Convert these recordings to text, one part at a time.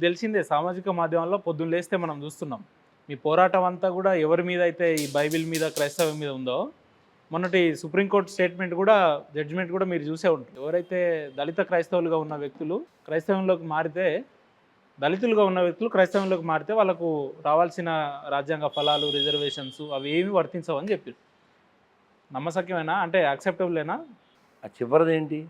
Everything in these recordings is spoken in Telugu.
తెలిసిందే సామాజిక మాధ్యమాల్లో పొద్దున్న లేస్తే మనం చూస్తున్నాం. మీ పోరాటం అంతా కూడా ఎవరి మీద అయితే ఈ బైబిల్ మీద, క్రైస్తవం మీద ఉందో, మొన్నటి సుప్రీంకోర్టు స్టేట్మెంట్ కూడా, జడ్జిమెంట్ కూడా మీరు చూసే ఉంటారు. ఎవరైతే దళిత క్రైస్తవులుగా ఉన్న వ్యక్తులు క్రైస్తవంలోకి మారితే, దళితులుగా ఉన్న వ్యక్తులు క్రైస్తవంలోకి మారితే వాళ్ళకు రావాల్సిన రాజ్యాంగ ఫలాలు, రిజర్వేషన్స్ అవి ఏమి వర్తించవని చెప్పారు. నమ్మశక్యమేనా? అంటే యాక్సెప్టబులేనా? ఆ చివరిదేంటి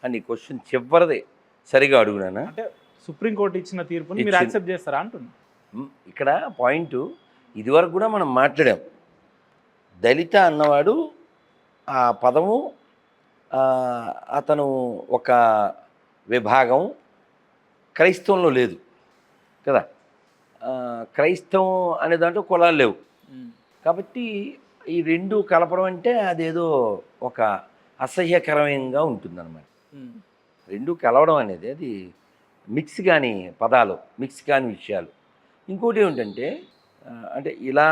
అని క్వశ్చన్ చివరిదే సరిగా అడుగునానా? అంటే సుప్రీంకోర్టు ఇచ్చిన తీర్పుని మీరు యాక్సెప్ట్ చేస్తారా అంటున్నా. ఇక్కడ పాయింట్ ఇదివరకు కూడా మనం మాట్లాడాం. దళిత అన్నవాడు ఆ పదము అతను ఒక విభాగం క్రైస్తవంలో లేదు కదా. క్రైస్తవం అనే దాంట్లో కులాలు లేవు కాబట్టి ఈ రెండు కలపడం అంటే అదేదో ఒక అసహ్యకరంగా ఉంటుందన్నమాట. రెండు కలవడం అనేది అది మిక్స్ కాని పదాలు, మిక్స్ కాని విషయాలు. ఇంకోటి ఏమిటంటే అంటే ఇలా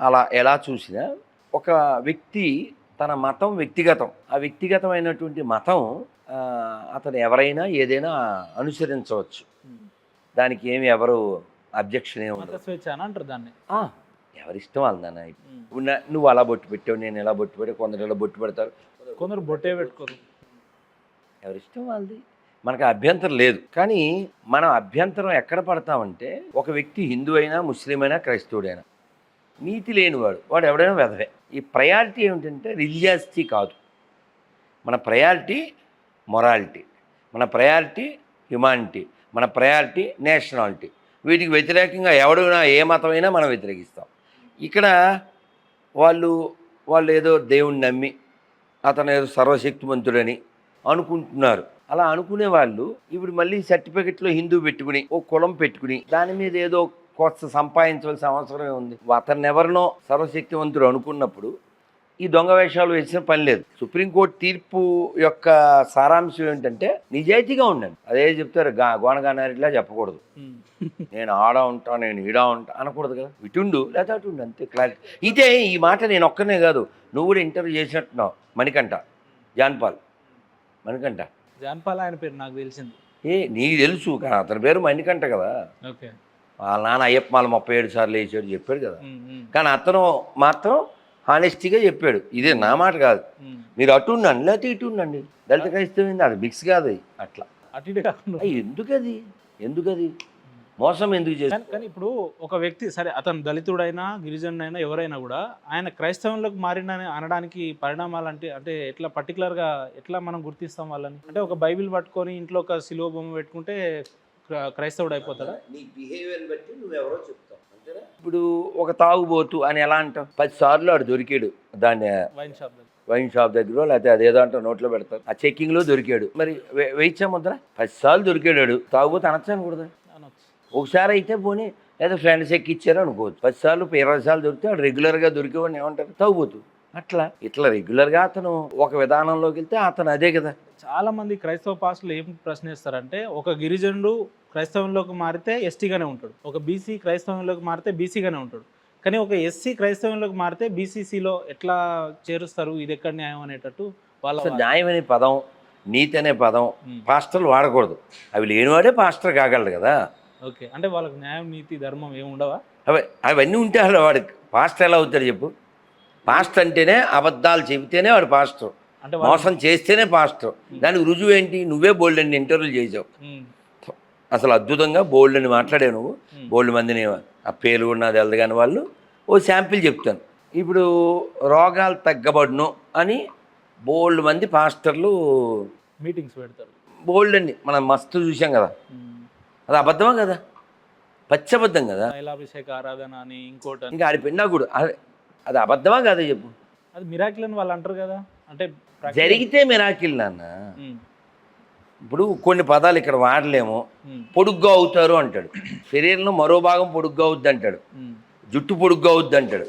అలా ఎలా చూసినా ఒక వ్యక్తి తన మతం వ్యక్తిగతం. ఆ వ్యక్తిగతమైనటువంటి మతం అతను ఎవరైనా ఏదైనా అనుసరించవచ్చు. దానికి ఏమి ఎవరు అబ్జెక్షన్ ఏమి ఉండదు. స్వేచ్ఛ అని అంటారు దాన్ని. ఎవరిష్టం వాళ్ళదన్న. నువ్వు అలా బొట్టు పెట్టావు, నేను ఇలా బొట్టు పెట్టావు, కొందరు ఇలా బొట్టు పెడతారు, కొందరు బొట్టే పెట్టుకోరు. ఎవరిష్టం వాళ్ళది, మనకు అభ్యంతరం లేదు. కానీ మనం అభ్యంతరం ఎక్కడ పడతామంటే ఒక వ్యక్తి హిందూ అయినా, ముస్లిం అయినా, క్రైస్తవుడైనా నీతి లేనివాడు, వాడు ఎవడైనా వెధవే. ఈ ప్రయారిటీ ఏమిటంటే రిలీజియాసిటీ కాదు. మన ప్రయారిటీ మొరాలిటీ, మన ప్రయారిటీ హ్యుమానిటీ, మన ప్రయారిటీ నేషనాలిటీ. వీటికి వ్యతిరేకంగా ఎవడైనా ఏ మతమైనా మనం వ్యతిరేకిస్తాం. ఇక్కడ వాళ్ళు ఏదో దేవుణ్ణి నమ్మి అతను ఏదో సర్వశక్తిమంతుడని అనుకుంటున్నారు. అలా అనుకునే వాళ్ళు ఇప్పుడు మళ్ళీ సర్టిఫికెట్లో హిందూ పెట్టుకుని ఓ కులం పెట్టుకుని దాని మీద ఏదో కొత్త సంపాదించవలసిన అవసరమే ఉంది. అతన్ని ఎవరినో సర్వశక్తివంతుడు అనుకున్నప్పుడు ఈ దొంగ వేషాలు వేసిన పని లేదు. సుప్రీంకోర్టు తీర్పు యొక్క సారాంశం ఏంటంటే నిజాయితీగా ఉండండి. అదే చెప్తారు, గోనగానారిలా చెప్పకూడదు. నేను ఆడ ఉంటా, నేను ఈడా ఉంటా అనకూడదు కదా. ఇటుండు లేదా అటుండు, అంతే క్లారిటీ. ఇదే ఈ మాట నేను ఒక్కనే కాదు, నువ్వు కూడా ఇంటర్వ్యూ చేసినట్టున్నావు. మణికంఠ, జాన్పాల్ ఆయన పేరు నాకు తెలిసింది. నీకు తెలుసు కానీ అతని పేరు మణికంఠ కదా. ఓకే. వాళ్ళ నాన్న అయ్యప్ప మాల 37 సార్లు వేసాడు చెప్పాడు కదా. కానీ అతను మాత్రం హానెస్టీగా చెప్పాడు, ఇదే నా మాట కాదు, మీరు అటు ఉండండి లేకపోతే ఇటు ఉండండి. దళిత క్రైస్తవం అది మిక్స్ కాదు. అట్లా ఎందుకది మోసం ఎందుకు చేస్తాను. కానీ ఇప్పుడు ఒక వ్యక్తి సరే, అతను దళితుడైనా, గిరిజనుడైనా, ఎవరైనా కూడా ఆయన క్రైస్తవంలోకి మారిన అనడానికి పరిణామాలు అంటే ఎట్లా పర్టికులర్గా ఎట్లా మనం గుర్తిస్తాం వాళ్ళని? అంటే ఒక బైబిల్ పట్టుకొని ఇంట్లో ఒక సిలువ బొమ్మ పెట్టుకుంటే క్రైస్తవుడు అయిపోతాడా? నీ బిహేవియర్ బట్టి నువ్వెవరో చెప్తావు అంతేనా. ఇప్పుడు ఒక తాగుబోతు అని ఎలా అంటావు? 10 సార్లు వాడు దొరికాడు దాన్ని వైన్ షాప్ దగ్గర, లేకపోతే అదేదో అంటారు నోట్లో పెడతారు, ఆ చెక్కింగ్లో దొరికాడు. మరి వేయించా ముద్ర 10 సార్లు దొరికాడు, తాగుబోతు అనొచ్చాను కూడా. ఒకసారి అయితే పోనీ లేదా ఫ్రెండ్స్ ఎక్కిచ్చారు అనుకోవచ్చు. 10 సార్లు 20 సార్లు దొరికితే వాడు రెగ్యులర్గా దొరికేవాడిని ఏమంటారు? తాగుబోతు. ఇట్లా రెగ్యులర్గా అతను ఒక విధానంలోకి వెళ్తే అతను అదే కదా. చాలా మంది క్రైస్తవ పాస్టర్లు ఏం ప్రశ్నిస్తారంటే, ఒక గిరిజనుడు క్రైస్తవంలోకి మారితే ఎస్టీగానే ఉంటాడు, ఒక బీసీ క్రైస్తవంలోకి మారితే బీసీగానే ఉంటాడు, కానీ ఒక ఎస్సీ క్రైస్తవంలోకి మారితే బీసీసీలో ఎట్లా చేరుస్తారు? ఇది ఎక్కడ న్యాయం అనేటట్టు వాళ్ళ. న్యాయం అనే పదం, నీతి అనే పదం పాస్టర్లు వాడకూడదు. అవి లేనివాడే పాస్టర్ కాగలడు కదా. ఓకే. అంటే వాళ్ళకి న్యాయం, నీతి, ధర్మం ఏమి ఉండవా? అవన్నీ ఉంటే అసలు వాడికి పాస్టర్ ఎలా అవుతాడు చెప్పు? పాస్టర్ అంటేనే అబద్ధాలు చెబితేనే వాడు పాస్టర్, అంటే మోసం చేస్తేనే పాస్టర్. దానికి రుజువు ఏంటి? నువ్వే బోల్డ్ అని ఇంటర్వ్యూలు చేసావు, అసలు అద్భుతంగా బోల్డ్ అని మాట్లాడావు నువ్వు. బోల్డ్ మందిని ఆ పేరు ఉన్నది వెళ్ళదు కానీ వాళ్ళు ఓ శాంపిల్ చెప్తాను. ఇప్పుడు రోగాలు తగ్గబడును అని బోల్డ్ మంది పాస్టర్లు మీటింగ్స్ పెడతారు. బోల్డ్ అండి మనం మస్తు చూసాం కదా. అది అబద్ధమా కదా? పచ్చబద్ధం కదా. తైలాభిషేక ఆరాధన అని ఇంకోటి ఇంకా ఆడిపోయినా కూడా అది అబద్ధమా కదా చెప్పు? అది మిరాకిల్ అని వాళ్ళు అంటారు కదా. అంటే జరిగితే మిరాకిల్ నాన్న. ఇప్పుడు కొన్ని పదాలు ఇక్కడ వాడలేము. పొడుగ్గా అవుతారు అంటాడు, శరీరంలో మరో భాగం పొడుగ్గా అవుద్ది అంటాడు, జుట్టు పొడుగ్గా అవుద్ది అంటాడు.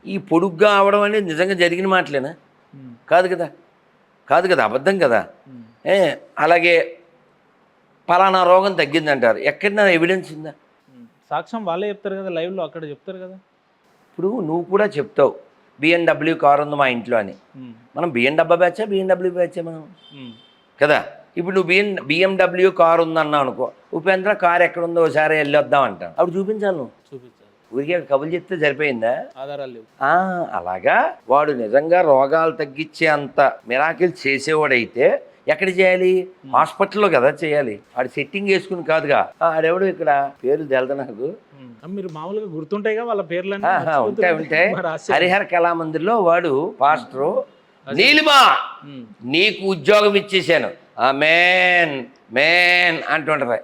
ఈ పొడుగ్గా అవడం అనేది నిజంగా జరిగిన మాటలేనా? కాదు కదా, అబద్ధం కదా. అలాగే పలానా రోగం తగ్గిందంటారు, ఎక్కడైనా ఎవిడెన్స్ ఉందా? సాక్ష్యం వాళ్ళే చెప్తారు కదా, లైవ్లో అక్కడ చెప్తారు కదా. ఇప్పుడు నువ్వు కూడా చెప్తావు BMW కారు ఉంది మా ఇంట్లో అని. మనం BMW బ్యాచా మనం కదా. ఇప్పుడు నువ్వు బిఎండబ్ల్యూ కారు ఉందన్నావు అనుకో, ఉపేంద్ర కారు ఎక్కడ ఉందో ఒకసారి వెళ్ళొద్దాం అంటాను. అప్పుడు చూపించాలి నువ్వు. చూపించాలి. ఊరికే కబుర్లు చెప్తే సరిపోయిందా? ఆధారాలు లేవు. అలాగా వాడు నిజంగా రోగాలు తగ్గించే అంత మిరాకిల్ చేసేవాడైతే ఎక్కడ చేయాలి? హాస్పిటల్లో కదా చేయాలి. ఆడు సెట్టింగ్ వేసుకుని కాదుగా. ఆడెవడు ఇక్కడ పేరు తెలదు నాకు. మీరు మామూలుగా గుర్తుంటాయిగా వాళ్ళ పేర్లు. ఉంటాయి. హరిహర కళామందిర్లో వాడు పాస్టరు. నీలిమా నీకు ఉద్యోగం ఇచ్చేసాను మేన్ మేన్ అంటుంటారు.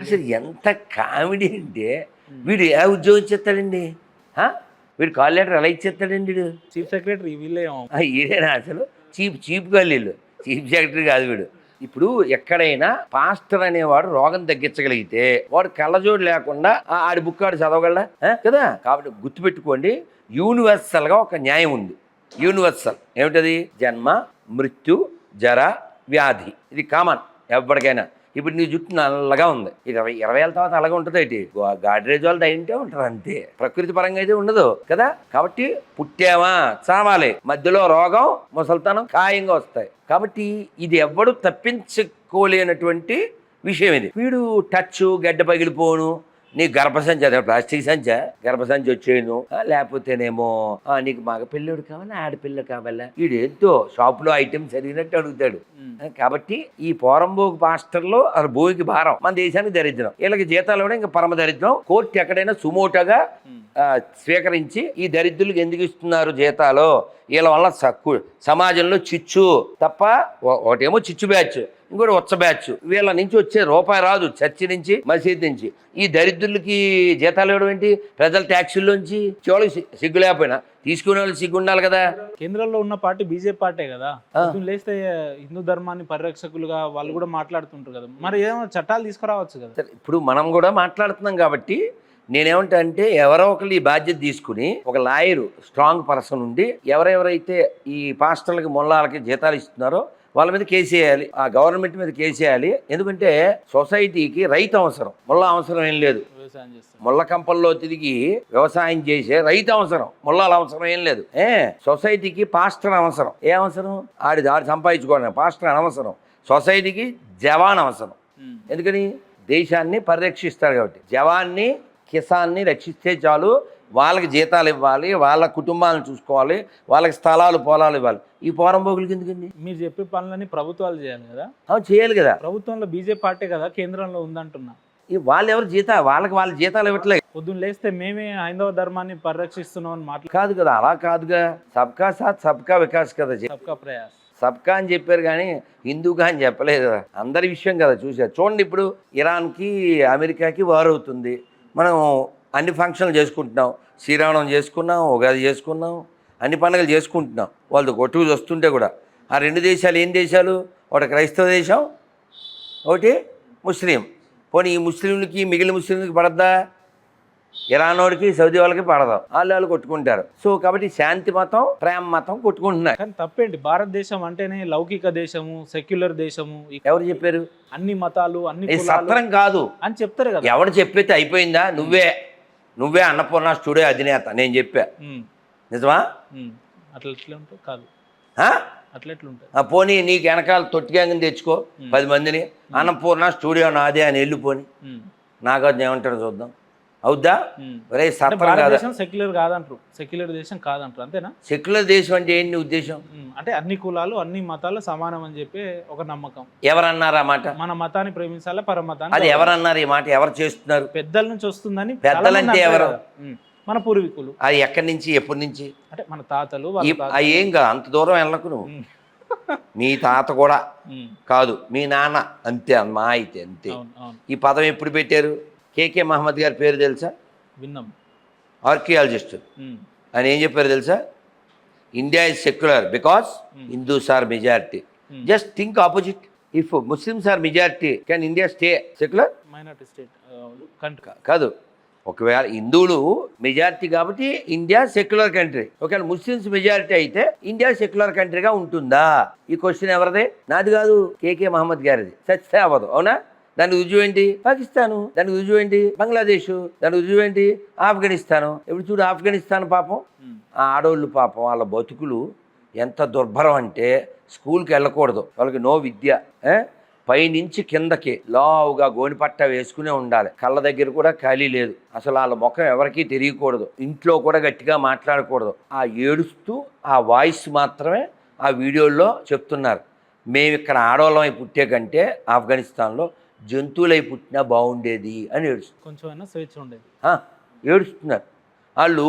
అసలు ఎంత కామెడీ అంటే, వీడు ఎలా ఉద్యోగం ఇచ్చేస్తాడండి? వీడు కాల్ లెటర్ ఎలా ఇచ్చేస్తాడండి? వీడు చీఫ్ సెక్రటరీ. ఈడేనా అసలు? చీప్ వీళ్ళు చీఫ్ సెక్రటరీ కాదు వీడు. ఇప్పుడు ఎక్కడైనా పాస్టర్ అనేవాడు రోగం తగ్గించగలిగితే వాడు కళ్ళజోడు లేకుండా ఆడి బుక్ ఆడు చదవగలడా కదా? కాబట్టి గుర్తుపెట్టుకోండి, యూనివర్సల్గా ఒక న్యాయం ఉంది. యూనివర్సల్ ఏమిటది? జన్మ, మృత్యు, జర, వ్యాధి. ఇది కామన్ ఎవరికైనా. ఇప్పుడు నీ జుట్టు నల్లగా ఉంది, 20 ఏళ్ళ తర్వాత అలాగే ఉంటుంది. ఏంటి గాడ్రేజ్ వాళ్ళు దయింటే ఉంటారు అంతే. ప్రకృతి పరంగా అయితే ఉండదు కదా. కాబట్టి పుట్టామా చావాలి, మధ్యలో రోగం ముసల్తనం ఖాయంగా వస్తాయి. కాబట్టి ఇది ఎవ్వడు తప్పించుకోలేనటువంటి విషయం ఇది. వీడు టచ్ గడ్డ పగిలిపోను, నీ గర్భసంచి అదే ప్లాస్టిక్ సంచ గర్భసంచి వచ్చేయను, లేకపోతేనేమో నీకు మగ పిల్లడు కావాలా ఆడపిల్ల కావాలా, వీడేంతో షాపులో ఐటమ్స్ జరిగినట్టు అడుగుతాడు. కాబట్టి ఈ పోరంబోకు పాస్టర్లో అది భూమికి భారం, మన దేశానికి దరిద్రం. వీళ్ళకి జీతాలు కూడా ఇంకా పరమ దరిద్రం. కోర్టు ఎక్కడైనా సుమోటోగా స్వీకరించి ఈ దరిద్రులకు ఎందుకు ఇస్తున్నారు జీతాలు, వీళ్ళ వల్ల సమాజంలో చిచ్చు తప్ప. ఒకటేమో చిచ్చు బ్యాచ్, ఇంకోటి ఉచ్చ బ్యాచ్. వీళ్ళ నుంచి వచ్చే రూపాయి రాదు, చర్చి నుంచి మసీద్ నుంచి. ఈ దరిద్రులకి జీతాలు ఇవ్వడం ఏంటి? ప్రజల ట్యాక్సుల్లోంచి. చివరికి సిగ్గు లేకపోయినా తీసుకునే వాళ్ళు సిగ్గు ఉండాలి కదా. కేంద్రంలో ఉన్న పార్టీ బీజేపీ పార్టీ కదా. లేస్తే హిందూ ధర్మాన్ని పరిరక్షకులుగా వాళ్ళు కూడా మాట్లాడుతుంటారు కదా. మరి ఏమైనా చట్టాలు తీసుకురావచ్చు కదా. ఇప్పుడు మనం కూడా మాట్లాడుతున్నాం కాబట్టి నేనేమంటా అంటే, ఎవరో ఒకరు ఈ బాధ్యత తీసుకుని ఒక లాయరు స్ట్రాంగ్ పర్సన్ ఉండి ఎవరెవరైతే ఈ పాస్టర్లకి మొల్లాలకి జీతాలు ఇస్తున్నారో వాళ్ళ మీద కేసు వేయాలి, ఆ గవర్నమెంట్ మీద కేసు వేయాలి. ఎందుకంటే సొసైటీకి రైతు అవసరం, ముల్లా అవసరం ఏం లేదు. ముళ్ళ కంపల్లో తిరిగి వ్యవసాయం చేసే రైతు అవసరం, ముల్లాల అవసరం ఏం లేదు. సొసైటీకి పాస్టర్ అవసరం. ఏ అవసరం? ఆడి సంపాదించుకోవడం. పాస్టర్ అనవసరం. సొసైటీకి జవాన్ అవసరం. ఎందుకని? దేశాన్ని పరిరక్షిస్తారు కాబట్టి. జవాన్ని కిసాన్ని రక్షిస్తే చాలు. వాళ్ళకి జీతాలు ఇవ్వాలి, వాళ్ళ కుటుంబాలను చూసుకోవాలి, వాళ్ళకి స్థలాలు పొలాలు ఇవ్వాలి. ఈ పోరంబోగులకి ఎందుకండి? మీరు చెప్పే పనులన్నీ ప్రభుత్వాలు చేయాలి కదా. చేయాలి కదా. ప్రభుత్వంలో బీజేపీ పార్టీ కదా కేంద్రంలో ఉందంటున్నా. వాళ్ళు ఎవరు వాళ్ళ జీతాలు ఇవ్వట్లేదు. పొద్దున్న లేస్తే మేమే హైందవ ధర్మాన్ని పరిరక్షిస్తున్నాం అని మాట్లాడు కాదు కదా. అలా కాదుగా. సబ్కా సాత్ సబ్కా వికాస్ కదా. సబ్కా ప్రయాస్. సబ్కా అని చెప్పారు కానీ హిందూగా అని చెప్పలేదు కదా. అందరి విషయం కదా. చూడండి, ఇప్పుడు ఇరాన్కి అమెరికాకి వార్ అవుతుంది. మనం అన్ని ఫంక్షన్లు చేసుకుంటున్నాం. శ్రీరామనవమి చేసుకున్నాం, ఉగాది చేసుకున్నాం, అన్ని పండుగలు చేసుకుంటున్నాం. వాళ్ళతో కొట్టుకు వస్తుంటే కూడా ఆ రెండు దేశాలు ఏం దేశాలు? ఒకటి క్రైస్తవ దేశం, ఒకటి ముస్లిం. పోనీ ఈ ముస్లింలకి మిగిలిన ముస్లింలకి పడద్దా? ఇరాన్ వాడికి సౌదీ వాళ్ళకి పడదాం. వాళ్ళు కొట్టుకుంటారు. సో కాబట్టి శాంతి మతం ప్రేమ మతం కొట్టుకుంటున్నారు. కానీ తప్పేంటి? భారతదేశం అంటేనే లౌకిక దేశము, సెక్యులర్ దేశము. ఎవరు చెప్పారు? అన్ని మతాలు అన్ని సత్రం కాదు అని చెప్తారు కదా. ఎవరు చెప్పైతే అయిపోయిందా? నువ్వే అన్నపూర్ణ స్టూడియో అధినేత నేను చెప్పా. నిజమా? అట్లా ఎట్లుంటావు కాదు. అట్లా ఎట్లుంటుంది? పోనీ నీకు వెనకాల తొట్టిగాంగని తెచ్చుకో 10 మందిని. అన్నపూర్ణ స్టూడియో నాదే అని వెళ్ళిపోని నాగార్జున ఏమంటాడు చూద్దాం. అవుద్దా? భారతదేశం సెక్యులర్ కాదంటారు. సెక్యులర్ దేశం కాదంటారు, అంతేనా? సెక్యులర్ దేశం అంటే ఏంటి ఉద్దేశం? అంటే అన్ని కులాలు అన్ని మతాలు సమానం అని చెప్పి ఒక నమ్మకం. ఎవరన్నారు ఆ మాట? మన మతాన్ని ప్రేమించాలా, పరమతాన్ని. అది ఎవరన్నారు ఈ మాట? ఎవరు చేస్తున్నారు? పెద్దల నుంచి వస్తుందని. పెద్దలంటే ఎవరు? మన పూర్వీకులు. అది ఎక్కడి నుంచి, ఎప్పటి నుంచి? అంటే మన తాతలు. ఏం కాదు, అంత దూరం వెళ్ళకు నువ్వు. మీ తాత కూడా కాదు, మీ నాన్న అంతే. మా అయితే అంతే. ఈ పదం ఎప్పుడు పెట్టారు? కేకే మహమ్మద్ గారి పేరు తెలుసా? విన్నాం. ఆర్కియాలజిస్ట్. ఆయన ఏం చెప్పారు తెలుసా? India is secular because Hindus are majority. Just think opposite. If Muslims are majority can India stay secular? Minority state కాదు. ఒకవేళ హిందువులు మెజారిటీ కాబట్టి ఇండియా సెక్యులర్ కంట్రీ. ఒకవేళ ముస్లిమ్స్ మెజారిటీ అయితే ఇండియా సెక్యులర్ కంట్రీగా ఉంటుందా? ఈ క్వశ్చన్ ఎవరిదే? నాది కాదు, కేకే మహమ్మద్ గారిది. సత్య అవ్వదు. అవునా? దానికి రుజువు ఏంటి? పాకిస్తాను. దానికి రుజువు ఏంటి? బంగ్లాదేశ్. దానికి రుజువు ఏంటి? ఆఫ్ఘనిస్తాను. ఇప్పుడు చూడు, ఆఫ్ఘనిస్తాన్ పాపం, ఆ ఆడవాళ్ళు పాపం, వాళ్ళ బతుకులు ఎంత దుర్భరం అంటే స్కూల్కి వెళ్ళకూడదు, వాళ్ళకి నో విద్య. పైనుంచి కిందకి లావుగా గోనిపట్ట వేసుకునే ఉండాలి. కళ్ళ దగ్గర కూడా ఖాళీ లేదు. అసలు వాళ్ళ ముఖం ఎవరికీ తెలియకూడదు. ఇంట్లో కూడా గట్టిగా మాట్లాడకూడదు. ఆ ఏడుస్తూ ఆ వాయిస్ మాత్రమే ఆ వీడియోల్లో చెప్తున్నారు. మేము ఇక్కడ ఆడవాళ్ళమై పుట్టే కంటే ఆఫ్ఘనిస్తాన్లో జంతువులై పుట్టినా బాగుండేది అని ఏడుస్తున్నారు. కొంచెం అయినా స్వేచ్ఛ ఉండేది. ఏడుస్తున్నారు. వాళ్ళు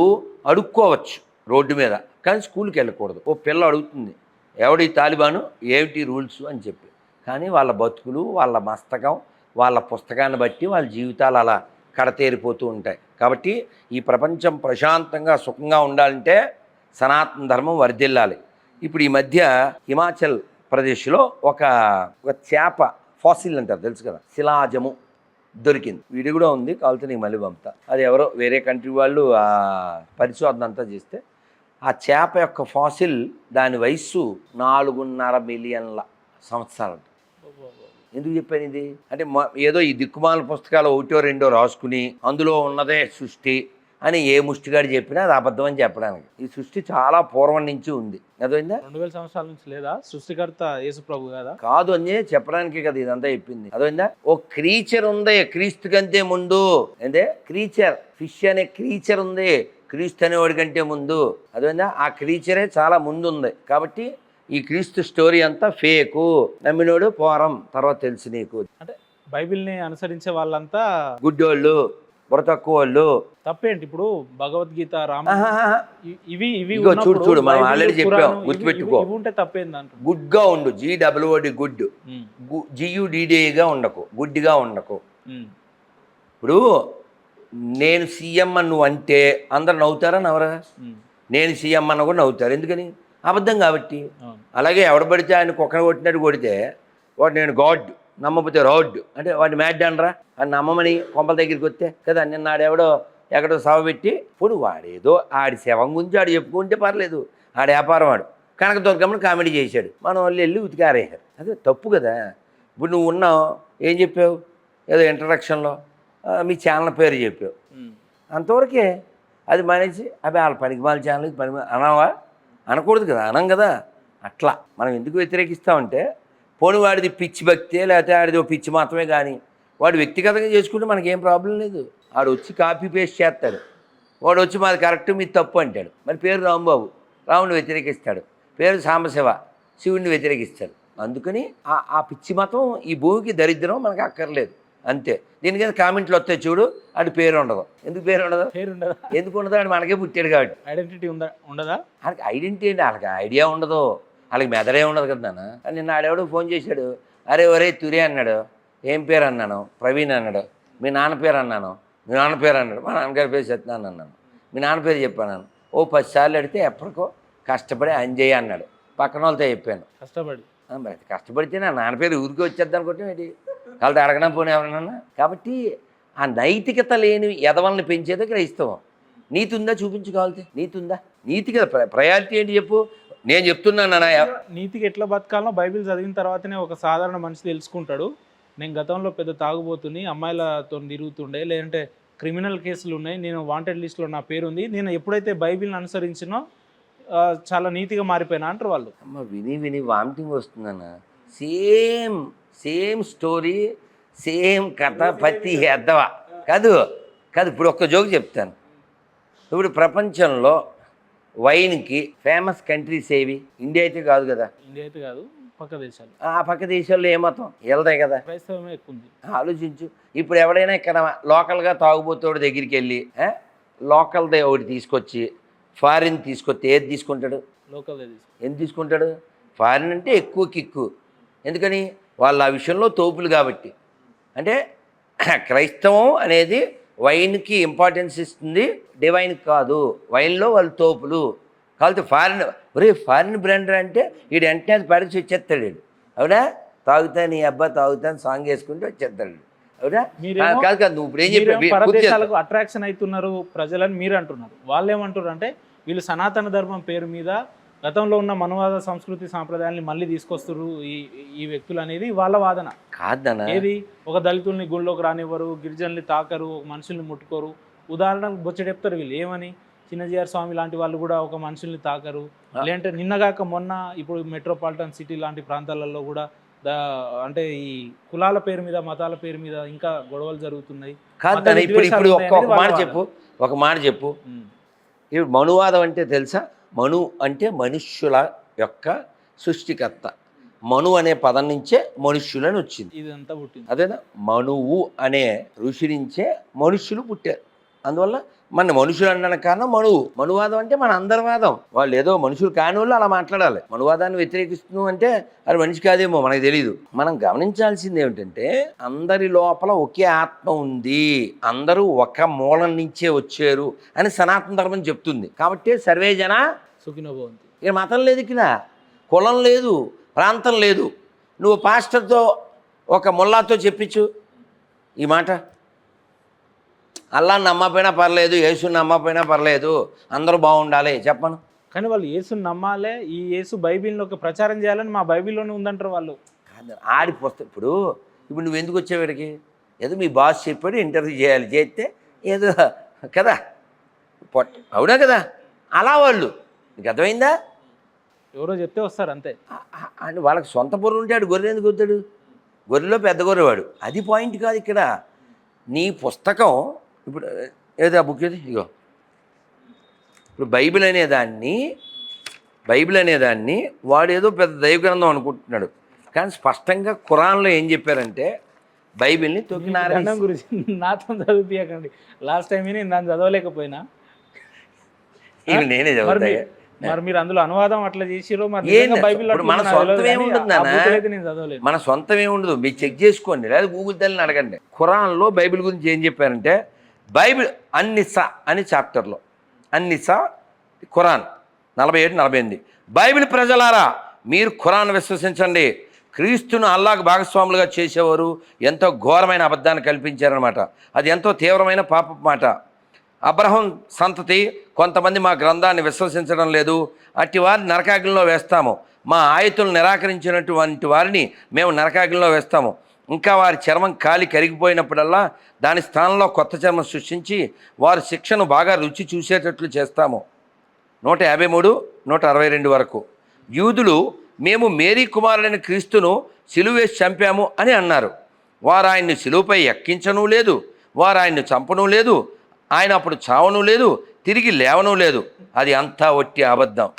అడుక్కోవచ్చు రోడ్డు మీద, కానీ స్కూల్కి వెళ్ళకూడదు. ఓ పిల్ల అడుగుతుంది, ఎవడి తాలిబాను, ఏమిటి రూల్స్ అని చెప్పి. కానీ వాళ్ళ బతుకులు, వాళ్ళ మస్తకం, వాళ్ళ పుస్తకాన్ని బట్టి వాళ్ళ జీవితాలు అలా కడతేరిపోతూ ఉంటాయి. కాబట్టి ఈ ప్రపంచం ప్రశాంతంగా సుఖంగా ఉండాలంటే సనాతన ధర్మం వర్ధిల్లాలి. ఇప్పుడు ఈ మధ్య హిమాచల్ ప్రదేశ్లో ఒక చేప ఫాసిల్ అంటారు, తెలుసు కదా, శిలాజము దొరికింది. వీడియో కూడా ఉంది, కావాలంటే నీకు మళ్ళీ పంపుతా. అది ఎవరో వేరే కంట్రీ వాళ్ళు ఆ పరిశోధన అంతా చేస్తే ఆ చేప యొక్క ఫాసిల్ దాని వయస్సు 4.5 మిలియన్ల సంవత్సరాలు. ఎందుకు చెప్పాను ఇది అంటే, ఏదో ఈ దిక్కుమాల పుస్తకాలు ఒకటో రెండో రాసుకుని అందులో ఉన్నదే సృష్టి అని ఏ ముష్టిగాడు చెప్పినా అది అబద్ధం అని చెప్పడానికి. ఈ సృష్టి చాలా పూర్వం నుంచి ఉంది. అదైందా 2000 సంవత్సరాల నుంచి లేదా? సృష్టికర్త యేసు ప్రభు కదా? కాదు అని చెప్పడానికి కదా ఇదంతా చెప్పింది. అదైందా ఓ క్రీచర్ ఉంది క్రీస్తు కంటే ముందు. ఏంటే క్రీచర్, ఫిష్ అనే క్రీచర్ ఉంది క్రీస్తు అనేవాడి కంటే ముందు. అదైందా ఆ క్రీచరే చాలా ముందు ఉంది. కాబట్టి ఈ క్రీస్తు స్టోరీ అంతా ఫేకు, నమ్మినోడు పోరం తర్వాత తెలుసు నీకు. అంటే బైబిల్ని అనుసరించే వాళ్ళంతా గుడ్డోళ్ళు, బుర్ర తక్కువ వాళ్ళు. తప్పేంటి? ఇప్పుడు భగవద్గీత, రామ, ఇవి ఇగో చూడు చూడు, మనం ఆల్రెడీ చెప్పాం, గుర్తుపెట్టుకో. ఉంటే తప్పేంది అంట. గుడ్గా ఉండు, GWOD గుడ్, GUDDగా ఉండకు, గుడ్డిగా ఉండకు. ఇప్పుడు నేను సీఎం అని నువ్వు అంటే అందరు నవ్వుతారా నవ్వరా? నేను సీఎం అన్న కూడా నవ్వుతారు. ఎందుకని? అబద్ధం కాబట్టి. అలాగే ఎవడబడితే ఆయన కుక్కను కొట్టినట్టు కొడితే వాడు నేను గాడ్, నమ్మకపోతే రాడ్ అంటే వాడిని మ్యాడ్ అనరా? అని నమ్మమని కొంపల దగ్గరికి వస్తే కదా. నిన్న ఆడెవడో ఎక్కడో సభ పెట్టి, ఇప్పుడు వాడేదో ఆడి శవం గురించి ఆడు చెప్పుకుంటే పర్లేదు, ఆడి వ్యాపారం వాడు కనకదుర్గమ్మని కామెడీ చేశాడు, మన వాళ్ళు వెళ్ళి ఉతికారేశారు. అదే తప్పు కదా. ఇప్పుడు నువ్వు ఉన్నావు, ఏం చెప్పావు? ఏదో ఇంట్రడక్షన్లో మీ ఛానల్ పేరు చెప్పావు, అంతవరకే. అది మానేసి అవి వాళ్ళ పనికి వాళ్ళ ఛానల్కి పని అనవా? అనకూడదు కదా, అనం కదా. అట్లా మనం ఎందుకు వ్యతిరేకిస్తామంటే, పోనీ వాడిది పిచ్చి భక్తే లేకపోతే ఆడిది పిచ్చి మాత్రమే, కానీ వాడు వ్యక్తిగతంగా చేసుకుంటే మనకేం ప్రాబ్లం లేదు. వాడు వచ్చి కాపీ పేస్ట్ చేస్తాడు, వాడు వచ్చి మాది కరెక్ట్ మీది తప్పు అంటాడు. మరి పేరు రాంబాబు, రాముడిని వ్యతిరేకిస్తాడు. పేరు సాంబశివ, శివుడిని వ్యతిరేకిస్తాడు. అందుకని ఆ పిచ్చి మతం ఈ భూమికి దరిద్రం, మనకు అక్కర్లేదు అంతే. దీనికైనా కామెంట్లు వస్తాయి చూడు, ఆడి పేరు ఉండదు. ఎందుకు పేరు ఉండదు? పేరు ఉండదా? ఎందుకు ఉండదు? ఆడు మనకే పుట్టాడు కాబట్టి. ఐడెంటిటీ ఉండదా? వాళ్ళకి ఐడెంటిటీ ఏంటి? వాళ్ళకి ఐడియా ఉండదు, వాళ్ళకి మెదడే ఉండదు కదా నాన్న. నిన్న ఆడెవడో ఫోన్ చేశాడు, అరే ఒరే తురే అన్నాడు. ఏం పేరు అన్నాను? ప్రవీణ్ అన్నాడు. మీ నాన్న పేరు అన్నాను. మీ నాన్న పేరు అన్నాడు. మా నాన్నగారి పేరు సత్యనారాయణ అన్నాను. మీ నాన్న పేరు చెప్పాను. ఓ 10 సార్లు అడిగితే ఎప్పటికో కష్టపడి అంజయ్య అన్నాడు. పక్కన వాళ్ళతో చెప్పాను. కష్టపడి మరి కష్టపడితే నా నాన్న పేరు ఊరికే వచ్చేద్దాం అనుకుంటే ఏంటి? వాళ్ళతో అడగడం పోనీ ఎవరన్నా. కాబట్టి ఆ నైతికత లేని ఎదవల్ని పెంచేదే క్రైస్తవం. నీతి ఉందా చూపించుకోవాలి. నీతి ఉందా? నీతి కదా ప్రయారిటీ ఏంటి చెప్పు. నేను చెప్తున్నాను, నీతికి ఎట్లా బతకాలో బైబిల్ చదివిన తర్వాతనే ఒక సాధారణ మనిషి తెలుసుకుంటాడు. నేను గతంలో పెద్ద తాగుబోతుని, అమ్మాయిలతో తిరుగుతుండే, లేదంటే క్రిమినల్ కేసులు ఉన్నాయి, నేను వాంటెడ్ లిస్ట్లో నా పేరు ఉంది, నేను ఎప్పుడైతే బైబిల్ని అనుసరించినో చాలా నీతిగా మారిపోయినా అంటారు వాళ్ళు. అమ్మ విని విని వామిటింగ్ వస్తుందన్న. సేమ్ స్టోరీ, సేమ్ కథ, పత్తి ఎద్దవా కాదు. ఇప్పుడు ఒక్క జోక్ చెప్తాను. ఇప్పుడు ప్రపంచంలో వైన్కి ఫేమస్ కంట్రీస్ ఏవి? ఇండియా అయితే కాదు కదా. ఇండియా అయితే కాదు, పక్క దేశాలు. ఆ పక్క దేశాల్లో ఏ మతం? వెళ్తాయి కదా. క్రైస్తవమే ఎక్కువ ఉంది. ఆలోచించు. ఇప్పుడు ఎవడైనా ఇక్కడ లోకల్గా తాగుబోతాడు దగ్గరికి వెళ్ళి లోకల్దే ఒకటి తీసుకొచ్చి ఫారిన్ తీసుకొస్తే ఏది తీసుకుంటాడు? లోకల్. ఎందుకు తీసుకుంటాడు? ఫారిన్ అంటే ఎక్కువ కిక్కు. ఎందుకని? వాళ్ళు ఆ విషయంలో తోపులు కాబట్టి. అంటే క్రైస్తవం అనేది వైన్కి ఇంపార్టెన్స్ ఇస్తుంది, డివైన్కి కాదు. వైన్లో వాళ్ళు తోపులు కాబట్టి ఫారిన్ బ్రాండ్ అంటే వీడు వెంటనే అది పడిచి వచ్చేస్తాడు. వీడు అవునా? తాగుతాను నీ అబ్బా తాగుతాను సాంగ్ వేసుకుంటే వచ్చేస్తాడు. అవునా? కాదు కాదు, నువ్వు ఇప్పుడు ఏం చెప్పావు? అట్రాక్షన్ అవుతున్నారు ప్రజలని మీరు అంటున్నారు. వాళ్ళు ఏమంటారు అంటే, వీళ్ళు సనాతన ధర్మం పేరు మీద గతంలో ఉన్న మనువాద సంస్కృతి సాంప్రదాయాన్ని మళ్ళీ తీసుకొస్తారు ఈ వ్యక్తులు అనేది వాళ్ళ వాదన. కాదన్న, ఏది? ఒక దళితుల్ని గుళ్ళోకి రానివ్వరు, గిరిజనుల్ని తాకరు, ఒక మనుషుల్ని ముట్టుకోరు. ఉదాహరణకు బొచ్చ చెప్తారు వీళ్ళు. ఏమని? చిన్నజీఆర్ స్వామి లాంటి వాళ్ళు కూడా ఒక మనుషుల్ని తాకరు. లేదంటే నిన్నగాక మొన్న ఇప్పుడు మెట్రోపాలిటన్ సిటీ లాంటి ప్రాంతాలలో కూడా అంటే ఈ కులాల పేరు మీద మతాల పేరు మీద ఇంకా గొడవలు జరుగుతున్నాయి. కాదు మత దాని ఇప్పుడు విద్వేషాలు ఒక ఉన్నాయనేది మాట వాళ్ళ చెప్పు, ఒక మాట చెప్పు. ఉమ్. ఇప్పుడు మనువాదం అంటే తెలుసా? మను అంటే మనుష్యుల యొక్క సృష్టికర్త. మను అనే పదం నుంచే మనుష్యులని వచ్చింది. ఇదంతా పుట్టింది. అదేనా? మనువు అనే ఋషి నుంచే మనుష్యులు పుట్టారు. అందువల్ల మన మనుషులు అనడానికి కారణం మనువు. మనువాదం అంటే మన అందరి వాదం. వాళ్ళు ఏదో మనుషులు కాని వాళ్ళు అలా మాట్లాడాలి. మనువాదాన్ని వ్యతిరేకిస్తున్నాం అంటే అది మనిషి కాదేమో మనకు తెలియదు. మనం గమనించాల్సింది ఏమిటంటే అందరి లోపల ఒకే ఆత్మ ఉంది, అందరూ ఒక మూలం నుంచే వచ్చారు అని సనాతన ధర్మం చెప్తుంది. కాబట్టి సర్వే జన సుఖినో భవంతి. ఇక మతం లేదు, ఇక్కడ కులం లేదు, ప్రాంతం లేదు. నువ్వు పాస్టర్తో ఒక ముల్లాతో చెప్పించు ఈ మాట. అల్లాని నమ్మకపోయినా పర్లేదు, యేసుని నమ్మకపోయినా పర్లేదు, అందరూ బాగుండాలి చెప్పను. కానీ వాళ్ళు యేసుని నమ్మాలే, ఈ యేసు బైబిల్లోకి ప్రచారం చేయాలని మా బైబిల్లోనే ఉందంటారు వాళ్ళు. ఆడి పుస్తకం ఇప్పుడు నువ్వు ఎందుకు వచ్చావు వీడికి? ఏదో మీ బాస్ చెప్పాడు ఇంటర్వ్యూ చేయాలి, చేస్తే ఏదో కదా అవునా కదా, అలా వాళ్ళు. నీకు అర్థమైందా? ఎవరో చెప్తే వస్తారు అంతే. అని వాళ్ళకి సొంత బుర్ర ఉంటే ఆడు గొర్రె ఎందుకు వద్దాడు? గొర్రెలో పెద్ద గొర్రెవాడు. అది పాయింట్ కాదు ఇక్కడ. నీ పుస్తకం ఇప్పుడు ఏదో ఆ బుక్ ఏది ఇగో. ఇప్పుడు బైబిల్ అనేదాన్ని వాడు ఏదో పెద్ద దైవ గ్రంథం అనుకుంటున్నాడు. కానీ స్పష్టంగా ఖురాన్లో ఏం చెప్పారంటే బైబిల్ని తొక్కినారు. గురించి నాతో చదివించకండి. లాస్ట్ టైం నేను దాన్ని చదవలేకపోయినా. ఇవి నేనే చదువుతా. మరి మీరు అందులో అనువాదం అట్లా చేసిరో మరి బైబిల్ మన సొంతం ఏముంటుందన్నా, నేను చదవలేదు. మన సొంతం ఏముండదు. మీరు చెక్ చేసుకోండి, లేదా గూగుల్ తల్లిని అడగండి. ఖురాన్లో బైబిల్ గురించి ఏం చెప్పారంటే బైబిల్ అన్నిసా అని చాప్టర్లో, అన్నిసా ఖురాన్ 47-48, బైబిల్ ప్రజలారా మీరు ఖురాన్ విశ్వసించండి, క్రీస్తును అల్లాహకు భాగస్వాములుగా చేసేవారు ఎంతో ఘోరమైన అబద్ధాన్ని కల్పించారనమాట. అది ఎంతో తీవ్రమైన పాపపు మాట. అబ్రహం సంతతి కొంతమంది మా గ్రంథాన్ని విశ్వసించడం లేదు, అట్టి వారిని నరకాగ్నిలో వేస్తాము. మా ఆయతులను నిరాకరించినటువంటి వారిని మేము నరకాగ్నిలో వేస్తాము. ఇంకా వారి చర్మం కాలి కరిగిపోయినప్పుడల్లా దాని స్థానంలో కొత్త చర్మం సృష్టించి వారి శిక్షను బాగా రుచి చూసేటట్లు చేస్తాము. 153-162 వరకు. యూదులు మేము మేరీ కుమారుడైన క్రీస్తును సిలువేసి చంపాము అని అన్నారు. వారు ఆయన్ని సిలువపై ఎక్కించను లేదు, వారు ఆయన్ని చంపను లేదు, ఆయన అప్పుడు చావను లేదు, తిరిగి లేవను లేదు. అది అంతా ఒట్టి అబద్ధం.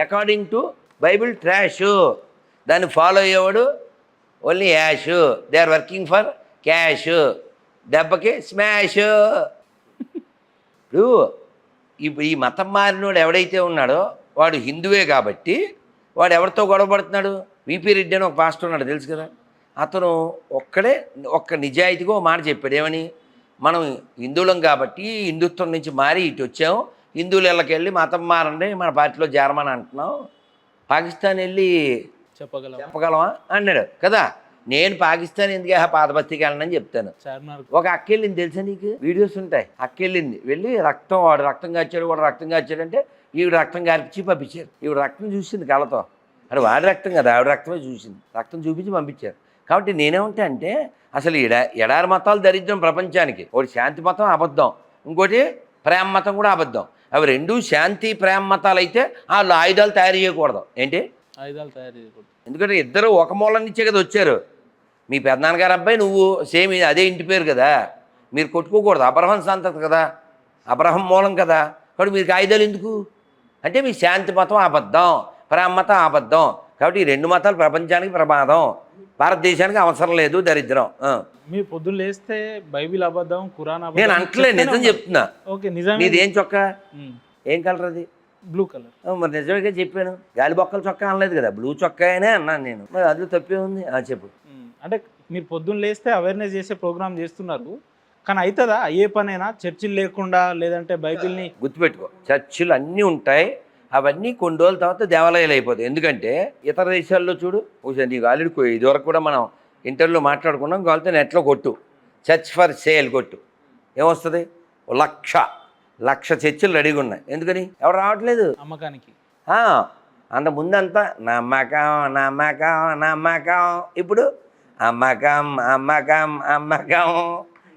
According to Bible trash. దాన్ని ఫాలో అయ్యేవాడు only ash. They are working for cash. దెబ్బకి స్మాష్. ఇప్పుడు ఈ మతం మారినోడు ఎవడైతే ఉన్నాడో వాడు హిందువే కాబట్టి వాడు ఎవరితో గొడవ పడుతున్నాడు? విపి రెడ్డి అని ఒక పాస్టర్ ఉన్నాడు, తెలుసు కదా. అతను ఒక్క నిజాయితీగా ఒక మాట చెప్పాడు. ఏమని? మనం హిందువులం కాబట్టి హిందుత్వం నుంచి మారి ఇటు వచ్చాము, హిందువులు ఇళ్ళకి మతం మారండి మన పార్టీలో చేరమని అంటున్నాం, పాకిస్తాన్ వెళ్ళి చెప్పగలమా అన్నాడు కదా. నేను పాకిస్తాన్ ఎందుకు పాతబస్తీకి వెళ్ళనని చెప్తాను. ఒక అక్కెళ్ళింది తెలుసా నీకు? వీడియోస్ ఉంటాయి. అక్కెళ్ళింది వెళ్ళి వాడు రక్తం కాచాడు, వాడు రక్తం కాచాడంటే ఈవిడ రక్తం గారిపించి పంపించారు. ఈవిడ రక్తం చూసింది కళ్ళతో. అంటే వాడి రక్తం కదా, ఆవిడ రక్తమే చూసింది. రక్తం చూపించి పంపించారు. కాబట్టి నేనేమంటా అంటే అసలు ఎడారి మతాలు దరిద్రం ప్రపంచానికి. ఒకటి శాంతి మతం అబద్ధం, ఇంకోటి ప్రేమ మతం కూడా అబద్ధం. అవి రెండూ శాంతి ప్రేమ మతాలు అయితే వాళ్ళు ఆయుధాలు తయారు చేయకూడదు. ఏంటి ఆయుధాలు తయారు చేయకూడదు? ఎందుకంటే ఇద్దరు ఒక మూలం నుంచే కదా వచ్చారు. మీ పెద్దనాన్నగారు అబ్బాయి నువ్వు సేమ్ అదే ఇంటి పేరు కదా, మీరు కొట్టుకోకూడదు. అబ్రహం సంతతి కదా, అబ్రహం మూలం కదా. కాబట్టి మీకు ఆయుధాలు ఎందుకు అంటే మీ శాంతి మతం అబద్ధం, ప్రేమ మతం అబద్ధం. కాబట్టి ఈ రెండు మతాలు ప్రపంచానికి ప్రమాదం, భారతదేశానికి అవసరం లేదు, దరిద్రం. మీరు పొద్దున్న లేస్తే బైబిల్ అబద్ధం, ఖురాన్ అబద్ధం. నేను అంటలే, నిజం చెప్తున్నా. ఓకే, నిజం. నీది ఏం చొక్కా? ఏం కలర్ అది? Blue colour. మరి నిజంగా చెప్పాను. గాలి బొక్కల చొక్కా అనలేదు కదా, బ్లూ చొక్కా అనే అన్నాను నేను. మరి అందులో తప్పే ఉంది. చెప్పు. అంటే మీరు పొద్దున్న లేస్తే అవేర్నెస్ చేసే ప్రోగ్రామ్ చేస్తున్నారు, కానీ అవుతుందా అయ్యే పనేనా? చర్చిలు లేకుండా, లేదంటే బైబిల్ని గుర్తుపెట్టుకో, చర్చిలు అన్నీ ఉంటాయి, అవన్నీ కొన్ని రోజుల తర్వాత దేవాలయాలు అయిపోతాయి. ఎందుకంటే ఇతర దేశాల్లో చూడు, నీకు ఆల్రెడీ ఇదివరకు కూడా మనం ఇంటర్వ్యూలో మాట్లాడుకున్నాం. కావాలంటే నెట్లో కొట్టు, చర్చ్ ఫర్ సేల్ కొట్టు, ఏమొస్తుంది? 1,00,000 చర్చిలు రెడీగా ఉన్నాయి. ఎందుకని? ఎవరు రావట్లేదు అమ్మకానికి. అంత ముందంతా నమ్మకం నమ్మకం నమ్మకం, ఇప్పుడు అమ్మకం అమ్మకం అమ్మకం.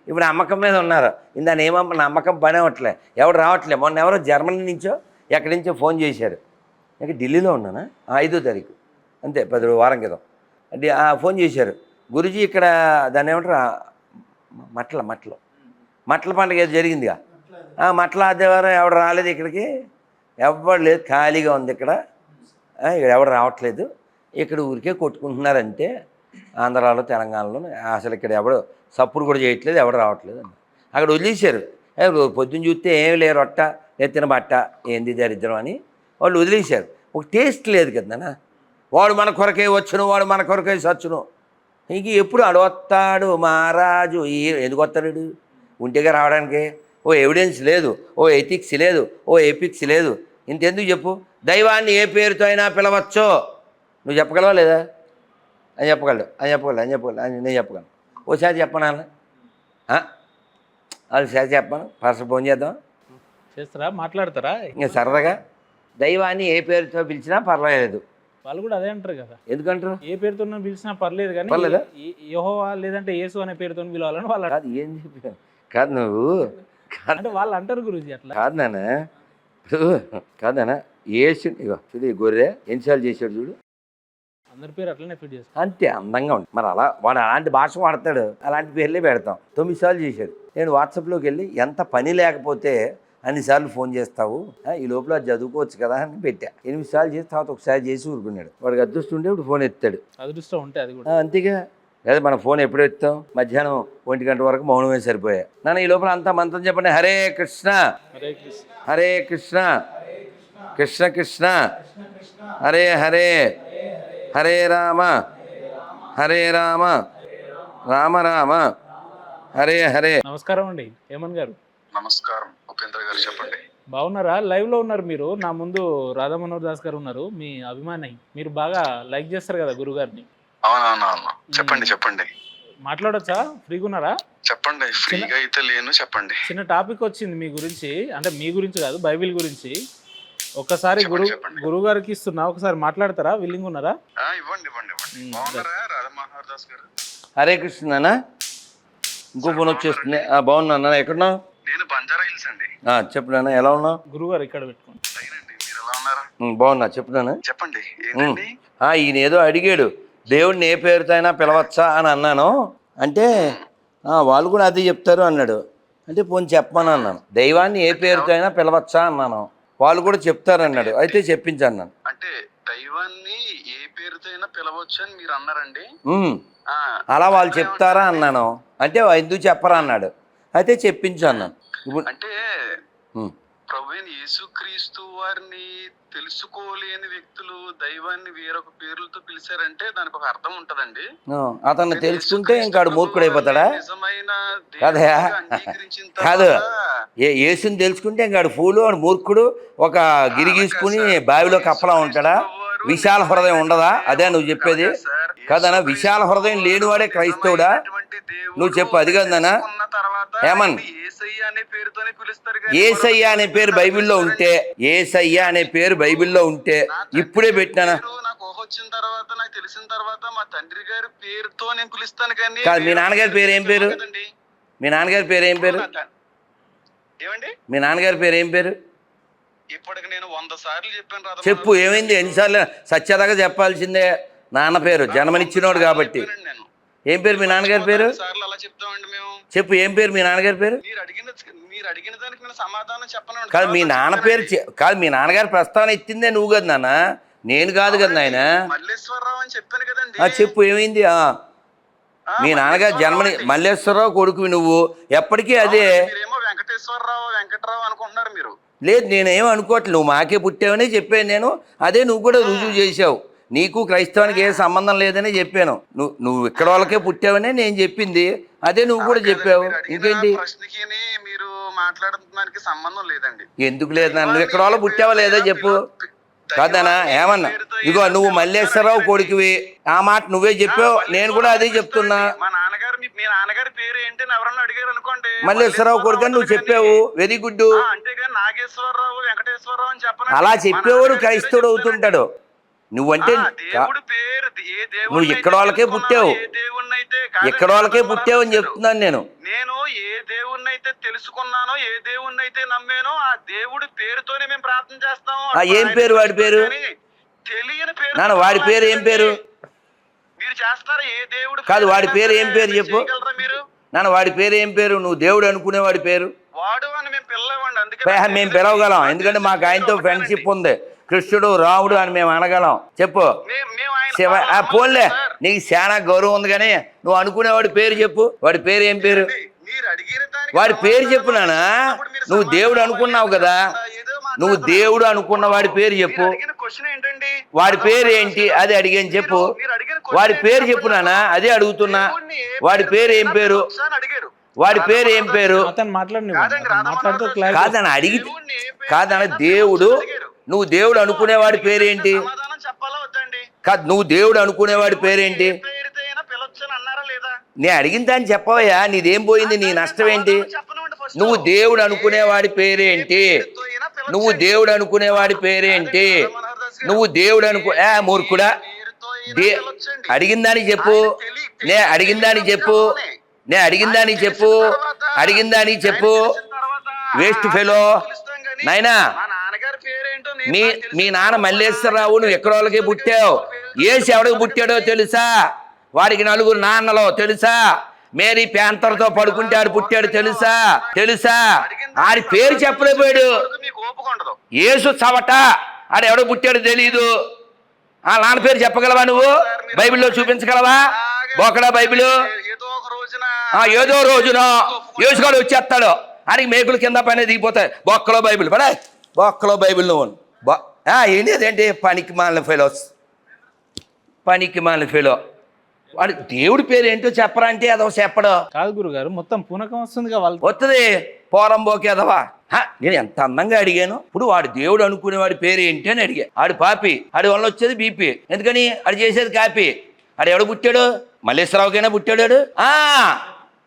ఇప్పుడు అమ్మకం మీద ఉన్నారు. దాన్ని ఏమమ్మ నమ్మకం పని అవ్వట్లే, ఎవరు రావట్లే. మొన్న ఎవరో జర్మనీ నుంచో ఎక్కడి నుంచో ఫోన్ చేశారు. ఇంకా ఢిల్లీలో ఉన్నానా, 5వ తారీఖు అంతే, 10 వారం క్రితం. అంటే ఫోన్ చేశారు, గురూజీ ఇక్కడ దాన్ని ఏమంటారు, మట్ల పండుగ ఏదో జరిగిందిగా, మట్ల ఆదివారం ఎవడు రాలేదు ఇక్కడికి, ఎవడు లేదు, ఖాళీగా ఉంది ఇక్కడ, ఇక్కడ ఎవడు రావట్లేదు, ఇక్కడ ఊరికే కొట్టుకుంటున్నారంటే ఆంధ్రాలో తెలంగాణలో, అసలు ఇక్కడ ఎవడు సప్పుడు కూడా చేయట్లేదు, ఎవడు రావట్లేదు అని అక్కడ వదిలేశారు. పొద్దున్న చూస్తే ఏమి లేరు, రొట్ట లేదు తినబట్ట, ఏంది దరిద్రం అని వాళ్ళు వదిలేశారు. ఒక టేస్ట్ లేదు కదా, వాడు మన కొరకే వచ్చును, వాడు మన కొరకే సచ్చును, ఇంక ఎప్పుడు అడవస్తాడు మహారాజు, ఎందుకు వస్తాడు, ఉంటేగా రావడానికి ఓ ఎవిడెన్స్ లేదు, ఓ ఎథిక్స్ లేదు, ఓ ఎపిక్స్ లేదు, ఇంతెందుకు చెప్పు, దైవాన్ని ఏ పేరుతో అయినా పిలవచ్చో, నువ్వు చెప్పగలవా లేదా, అని చెప్పగలడు, నేను చెప్పగలను, ఓసారి చెప్పనా, ఒకసారి చెప్పాను, ఫస్ట్ ఫోన్ చేద్దాం, చేస్తారా, మాట్లాడతారా, ఇంకా సరదాగా దైవాన్ని ఏ పేరుతో పిలిచినా పర్వాలేదు, వాళ్ళు కూడా అదే అంటారు కదా, ఎందుకంటారు, ఏ పేరుతో పిలిచినా పర్లేదు కానీ పర్లేదా, యెహోవా లేదంటే యేసు అనే పేరుతో పిలవాలని వాళ్ళు కాదు, ఏం చెప్పాను కాదు, నువ్వు అంటే వాళ్ళు అంటారు గురూజీ అట్లా కాదు నాన్న, కాదు నాన్న, ఏసు ఇగో చూడు, ఈ గొర్రె ఎన్నిసార్లు చేశాడు చూడు, అందరి పేరు అట్లనే ఫిట్ చేస్తారు, అంతే అందంగా ఉంటుంది, మరి అలా వాడు అలాంటి భాష వాడతాడు, అలాంటి పేర్లే పెడతాం. 9 సార్లు చేశాడు, నేను వాట్సాప్లోకి వెళ్ళి ఎంత పని లేకపోతే అన్నిసార్లు ఫోన్ చేస్తావు, ఈ లోపల చదువుకోవచ్చు కదా అని పెట్టా. 8 సార్లు చేసి తర్వాత ఒకసారి చేసి ఊరుకున్నాడు, వాడికి అదృష్టం ఉంటే ఇప్పుడు ఫోన్ ఎత్తాడు, అదృష్టం ఉంటే అది కూడా అంతేగా, లేదా మన ఫోన్ ఎప్పుడు ఎత్తాం, మధ్యాహ్నం 1 గంట వరకు మౌనమే సరిపోయా. నన్ను ఈ లోపల అంతా మంత్రం చెప్పండి, హరే కృష్ణ హరే కృష్ణ హరే కృష్ణ కృష్ణ కృష్ణ హరే హరే హరే రామ హరే రామ రామ రామ హరే హరే. నమస్కారం అండి హేమంత్ గారు. నమస్కారం ఉపేంద్ర గారు, చెప్పండి. బాగున్నారా? లైవ్ లో ఉన్నారు మీరు, నా ముందు రాధా మనోహర్ దాస్ గారు ఉన్నారు, మీ అభిమాని, మీరు బాగా లైక్ చేస్తారు కదా గురువు గారిని. అవునవునవును, చెప్పండి. మాట్లాడొచ్చా? ఫ్రీగా ఉన్నారా? చెప్పండి, ఫ్రీగా అయితే లేను, చెప్పండి. చిన్న టాపిక్ వచ్చింది మీ గురించి, అంటే మీ గురించి కాదు, బైబిల్ గురించి. ఒక్కసారి గురువు గారికి ఇస్తున్నా, ఒకసారి మాట్లాడతారా? విల్లింగ్ ఉన్నారా? ఇవ్వండి. బాగున్నారా రాధా మనోహర్ దాస్ గారు? హరే కృష్ణ అన్న, ఇంకో ఫోన్ వచ్చేస్తుంది. బాగున్నా, ఎక్కడున్నావు? నేను బంజారా హిల్స్ అండి. చెప్పు నాన్న, ఎలా ఉన్నావు? గురువు గారు ఇక్కడ పెట్టుకోండి. మీరు ఎలా ఉన్నారు? బాగున్నా, చెప్పు నాన్న. చెప్పండి, ఏంటండి? ఈయన ఏదో అడిగాడు, దేవుడిని ఏ పేరుతో అయినా పిలవచ్చా అని అన్నాను, అంటే వాళ్ళు కూడా అదే చెప్తారు అన్నాడు, అంటే పోనీ చెప్పమని అన్నాను. దైవాన్ని ఏ పేరుతో అయినా పిలవచ్చా అన్నాను, వాళ్ళు కూడా చెప్తారు అన్నాడు, అయితే చెప్పించాను. అంటే దైవాన్ని ఏ పేరుతో అయినా పిలవచ్చు అని మీరు అన్నారండి? అలా వాళ్ళు చెప్తారా అన్నాను, అంటే ఎందుకు చెప్పరా అన్నాడు, అయితే చెప్పించాను. అంటే ప్రభువైన యేసుక్రీస్తు వారిని తెలుసుకోలేని వ్యక్తులు దైవాన్ని వేరొక పేర్లతో పిలిచారంటే దానికి ఒక అర్థం ఉంటదండి. అతన్ని తెలుసుకుంటే ఇంకాడు మూర్ఖుడైపోతాడా? నిజమైన కదా, కాదు, యేసుని తెలుసుకుంటే ఇంకాడు ఫూలు, వాడు మూర్ఖుడు, ఒక గిరి గీసుకుని బావిలో కప్పలా ఉంటాడా? విశాల హృదయం ఉండదా? అదే నువ్వు చెప్పేది కదనా? విశాల హృదయం లేనివాడే క్రైస్తవుడా? నువ్వు చెప్పు, అది కదనా హేమన్? ఏసయ్య అనే పేరు బైబిల్లో ఉంటే, ఏసయ్య అనే పేరు బైబిల్లో ఉంటే ఇప్పుడే పెట్టినా, వచ్చిన తర్వాత నాకు తెలిసిన తర్వాత మా తండ్రి గారి పేరుతో నేను పిలుస్తాను. కానీ కాదు, మీ నాన్నగారి పేరు ఏం పేరు? మీ నాన్నగారి పేరు ఏం పేరు? ఏమండి, మీ నాన్నగారి పేరు ఏం పేరు? ఇప్పటికి నేను 100 సార్లు చెప్పాను. చెప్పు, ఏమైంది? ఎన్నిసార్లు సత్యదాకా చెప్పాల్సిందే. నాన్న పేరు జన్మనిచ్చినోడు కాబట్టి. ఏం పేరు మీ నాన్నగారి పేరు? అలా చెప్తామండి మేము. చెప్పు, ఏం పేరు మీ నాన్నగారి పేరు? మీరు అడిగిన దానికి నేను సమాధానం చెప్పను. కాదు, మీ నాన్న పేరు కాదు, మీ నాన్నగారి ప్రస్తావన ఎత్తిందే నువ్వు కదా నాన్న, నేను కాదు కదా నాయన. మల్లేశ్వరరావు అని చెప్పాను కదండి. చెప్పు, ఏమైంది? మీ నాన్నగారు జన్మని మల్లేశ్వరరావు కొడుకువి నువ్వు, ఎప్పటికీ అదే. వెంకటరావు అనుకుంటున్నారు మీరు. లేదు, నేనేం అనుకోవట్లేదు, నువ్వు మాకే పుట్టావనే చెప్పాను నేను, అదే నువ్వు కూడా రుజువు చేసావు. నీకు క్రైస్తవానికి ఏ సంబంధం లేదని చెప్పాను. నువ్వు ఇక్కడ వాళ్ళకే పుట్టావనే నేను చెప్పింది, అదే నువ్వు కూడా చెప్పావు. ఇంకేంటి? మీరు మాట్లాడడానికి సంబంధం లేదండి. ఎందుకు లేదు? నువ్వు ఇక్కడ వాళ్ళు పుట్టావా లేదా చెప్పు. కాదనా ఏమన్నా, ఇగో నువ్వు మల్లేశ్వరరావు కొడుకువి, ఆ మాట నువ్వే చెప్పావు, నేను కూడా అదే చెప్తున్నా. మీ నాన్నగారి పేరు ఏంటి ఎవరన్నా అడిగారు అనుకోండి, మల్లేశ్వరరావు కొడుకు అని నువ్వు చెప్పావు, వెరీ గుడ్. అంతేగాని నాగేశ్వరరావు వెంకటేశ్వరరావు అని చెప్పను. అలా చెప్పేవాడు క్రైస్తవుడు అవుతుంటాడు. నువ్వంటే నువ్వు ఇక్కడ వాళ్ళకే పుట్టావు, ఇక్కడ వాళ్ళకే పుట్టావు అని చెప్తున్నాను నేను. నేను ఏ దేవుణ్ణి అయితే తెలుసుకున్నానో, ఏ దేవుణ్ణి అయితే నమ్మానో ఆ దేవుడి పేరుతోనే మేము ప్రార్థన చేస్తాము. ఏం పేరు వాడి పేరు? తెలియని పేరు. నాన్న వాడి పేరు ఏం పేరు? మీరు చేస్తారా? ఏ దేవుడు కాదు, వాడి అయినా పేరు సరే ఏం పేరు చెప్పు చేయగలరా మీరు? నాన్న, వాడి పేరు ఏం పేరు? నువ్వు దేవుడు అనుకునే వాడి పేరు? వాడు అని మేము పిల్లవండి, అందుకే మేము పిలవగలం, ఎందుకంటే మాకు ఆయనతో ఫ్రెండ్షిప్ ఉంది. కృష్ణుడు రాముడు అని మేము అనగలం. చెప్పు. శివ పోన్లే, నీకు చాలా గౌరవం ఉంది, కానీ నువ్వు అనుకునేవాడి పేరు చెప్పు. వాడి పేరు ఏం పేరు? వాడి పేరు చెప్పు నాన్న. నువ్వు దేవుడు అనుకున్నావు కదా, నువ్వు దేవుడు అనుకున్న వాడి పేరు చెప్పు. వాడి పేరు ఏంటి అది అడిగాను, చెప్పు. వాడి పేరు చెప్పు నాన్న, అదే అడుగుతున్నా. వాడి పేరు ఏం పేరు? వాడి పేరు ఏం పేరు? కాదని అడిగి కాదన్న దేవుడు, నువ్వు దేవుడు అనుకునేవాడి పేరేంటి? కాదు, నువ్వు దేవుడు అనుకునేవాడి పేరేంటి? నేను అడిగిన దాన్ని చెప్పవయ్యా, నీదేం పోయింది? నీ నష్టం ఏంటి? నువ్వు దేవుడు అనుకునేవాడి పేరేంటి? నువ్వు దేవుడు అనుకునేవాడి పేరేంటి? నువ్వు దేవుడు మూర్ఖుడా, అడిగిన దానికి చెప్పు. అడిగిన దానికి చెప్పు. అడిగిన దానికి చెప్పు. వేస్ట్ ఫెలో నాయనా. మీ నాన్న మల్లేశ్వరరావు, నువ్వు ఎక్కడ వాళ్ళకి పుట్టావు? ఏసి ఎవడికి పుట్టాడో తెలుసా? వాడికి 4 నాన్నలో తెలుసా? మేరీ ప్యాంతర్తో పడుకుంటే ఆడు పుట్టాడు తెలుసా? ఆడి పేరు చెప్పలేకపోయాడు. ఏసు చవట, ఆడు ఎవడో పుట్టాడు తెలీదు. ఆ నాన్న పేరు చెప్పగలవా నువ్వు? బైబిల్లో చూపించగలవా? బోకడా బైబిల్. ఏదో రోజున యేసుగాడు వచ్చేస్తాడు, ఆడికి మేకులు కింద పైన దిగిపోతాయి. బొక్కలో బైబిల్ పడే, బొక్కలో బైబిల్ నువ్వు ఏంటి పనికి మాలిన ఫెలో. వాడు దేవుడి పేరు ఏంటో చెప్పరా అంటే అదో చెప్పడు. కాదు గురుగారు, మొత్తం పూనకం వస్తుంది వాళ్ళు. వస్తుంది పోరంబోకి అదవా. నేను ఎంత అందంగా అడిగాను. ఇప్పుడు వాడు దేవుడు అనుకునేవాడి పేరు ఏంటి అని అడిగా. ఆడు పాపి, ఆడి వల్ల వచ్చేది బీపీ. ఎందుకని? ఆడు చేసేది కాపీ. ఆడు ఎవడు పుట్టాడు? మల్లేశ్వరరావుకైనా పుట్టాడు.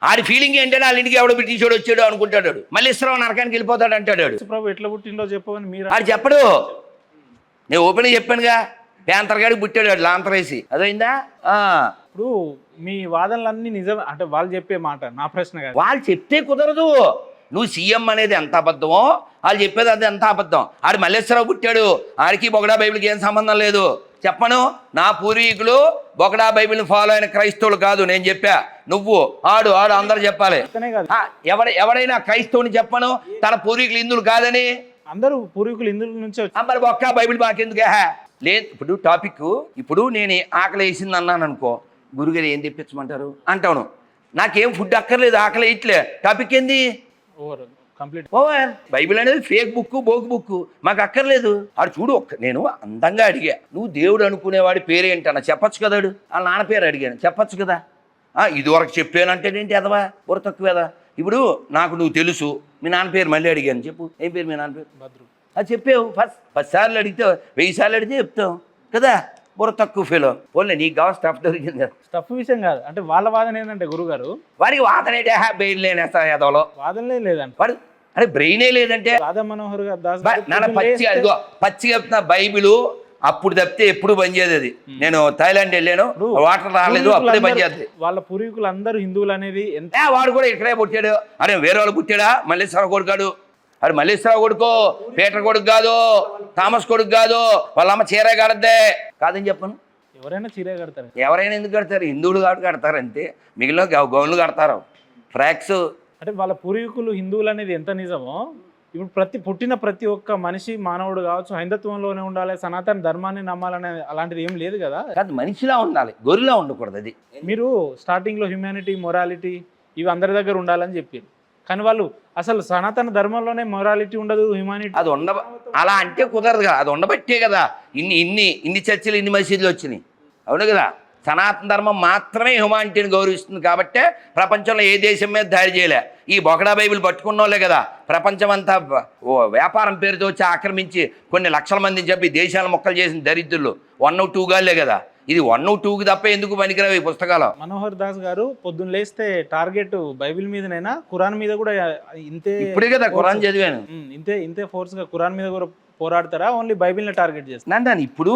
ఆడి ఫీలింగ్ ఏంటంటే వాళ్ళ ఇంటికి ఎవడో బ్రిటిషోడు వచ్చాడు అనుకుంటాడు. మల్లేశ్వరరావు నరకానికి వెళ్ళిపోతాడు అంటాడు. ప్రభు ఎట్లా పుట్టిండో చెప్పమని మీరు. ఆడు చెప్పడు. నేను ఓపెన్గా చెప్పానుగా, ప్యాంతర్గాడికి పుట్టాడు ఆడు లాంతరేసి. అదైందా? ఇప్పుడు మీ వాదనలన్నీ నిజం అంటే వాళ్ళు చెప్పే మాట. నా ప్రశ్న కాదు, వాళ్ళు చెప్తే కుదరదు. నువ్వు సీఎం అనేది ఎంత అబద్ధమో వాళ్ళు చెప్పేది అది ఎంత అబద్ధం. ఆడు మల్లేశ్వరరావు పుట్టాడు, ఆడికి బొగడా బైబిల్కి ఏం సంబంధం లేదు. చెప్పను, నా పూర్వీకులు బొగడా బైబిల్ని ఫాలో అయిన క్రైస్తవులు కాదు. నేను చెప్పా, నువ్వు ఆడు అందరు చెప్పాలి. ఎవరైనా క్రైస్తవుని చెప్పను తన పూర్వీకులు హిందువులు కాదని. అందరూ పూర్వీకులు హిందువుల నుంచి మరి ఒక్క బైబిల్ మాకెందుకే లేదు. ఇప్పుడు టాపిక్, ఇప్పుడు నేను ఆకలి వేసింది అన్నాను అనుకో, గురుగారు ఏం తెప్పించమంటారు అంటాను. నాకేం ఫుడ్ అక్కర్లేదు, ఆకలి వేయట్లే. టాపిక్ ఏంది? ఓవర్. బైబిల్ అనేది ఫేక్ బుక్, బోక్ బుక్, మాకు అక్కర్లేదు. ఆడు చూడు, నేను అందంగా అడిగా, నువ్వు దేవుడు అనుకునేవాడి పేరేంటన్నా చెప్పచ్చు కదాడు. వాళ్ళ నాన్న పేరు అడిగాను, చెప్పచ్చు కదా. ఇదివరకు చెప్పానంటే ఏంటి అదవా, బుర్ర తక్కువేదా. ఇప్పుడు నాకు నువ్వు తెలుసు, మీ నాన్న పేరు మళ్ళీ అడిగాను, చెప్పు ఏం పేరు మీ నాన్న పేరు? భద్రు. అది చెప్పావు. 10 సార్లు అడిగితే 1000 సార్లు అడిగితే చెప్తావు కదా. బుర్ర తక్కువ ఫెలో. పోలే, నీకు కావాలి స్టఫ్ దొరికింది. స్టఫ్ విషయం కాదు, అంటే వాళ్ళ వాదన ఏంటంటే గురుగారు, వాడికి వాదన ఏంటి? బెయిల్ లేనేస్తా యాదవలో వాదనలే లేదంటే వాడు అరే బ్రెయినే లేదంటే. రాధా మనోహర్ దాస్ నాన్న పచ్చి చెప్తున్నా, బైబిల్ అప్పుడు తప్పితే ఎప్పుడు పనిచేది. అది నేను థాయిలాండ్ వెళ్ళాను, వాటర్ రాలేదు, అప్పుడే పనిచేస్తుంది. వాళ్ళ పూర్వీకులు అందరూ హిందువులు అనేది ఎంత. వాడు కూడా ఇక్కడే పుట్టాడు. అరే వేరే వాళ్ళు పుట్టాడా? మల్లేశ్వరరావు కొడుకాడు. అరే మల్లేశ్వరరావు కొడుకో, పీటర్ కొడుకు కాదు, థామస్ కొడుకు కాదు. వాళ్ళ అమ్మ చీరే కడద్దే కాదని చెప్పను. ఎవరైనా చీరే కడతారు. ఎవరైనా ఎందుకు కడతారు? హిందువులు కాబట్టి కడతారు అంతే. మిగిలిన గౌన్లు కడతారు, ఫ్రాక్స్. అంటే వాళ్ళ పూర్వీకులు హిందువులు అనేది ఎంత నిజమో, ఇప్పుడు పుట్టిన ప్రతి ఒక్క మనిషి మానవుడు కావచ్చు హైందత్వంలోనే ఉండాలి, సనాతన ధర్మాన్ని నమ్మాలనే అలాంటిది ఏం లేదు కదా. కాదు, మనిషిలా ఉండాలి, గొర్రెలా ఉండకూడదు. అది మీరు స్టార్టింగ్లో హ్యూమానిటీ, మొరాలిటీ ఇవి అందరి దగ్గర ఉండాలని చెప్పారు. కానీ వాళ్ళు అసలు సనాతన ధర్మంలోనే మొరాలిటీ ఉండదు, హ్యూమానిటీ అది అలా అంటే కుదరదు కదా. అది ఉండబట్టే కదా ఇన్ని చర్చలు, ఇన్ని మసీదులు వచ్చినాయి. అవును కదా. సనాతన ధర్మం మాత్రమే హ్యూమానిటీని గౌరవిస్తుంది కాబట్టే ప్రపంచంలో ఏ దేశం మీద దాడి చేయలే. ఈ బొకడా బైబిల్ పట్టుకున్న వాళ్ళే కదా ప్రపంచం అంతా వ్యాపారం పేరుతో వచ్చి ఆక్రమించి కొన్ని లక్షల మందిని చెప్పి దేశాల మొక్కలు చేసిన దరిద్రులు 1, 2 గాలే కదా. ఇది 1, 2కి తప్ప ఎందుకు పనికిరావు ఈ పుస్తకాలు. మనోహర్ దాస్ గారు పొద్దున్న లేస్తే టార్గెట్ బైబిల్ మీదనైనా ఖురాన్ మీద కూడా ఇంతే. ఇప్పుడే కదా ఖురాన్ చదివాను. ఇంతే ఫోర్స్ గా ఖురాన్ మీద కూడా పోరాడతారా? ఓన్లీ బైబిల్ ని టార్గెట్ చేస్తాను. ఇప్పుడు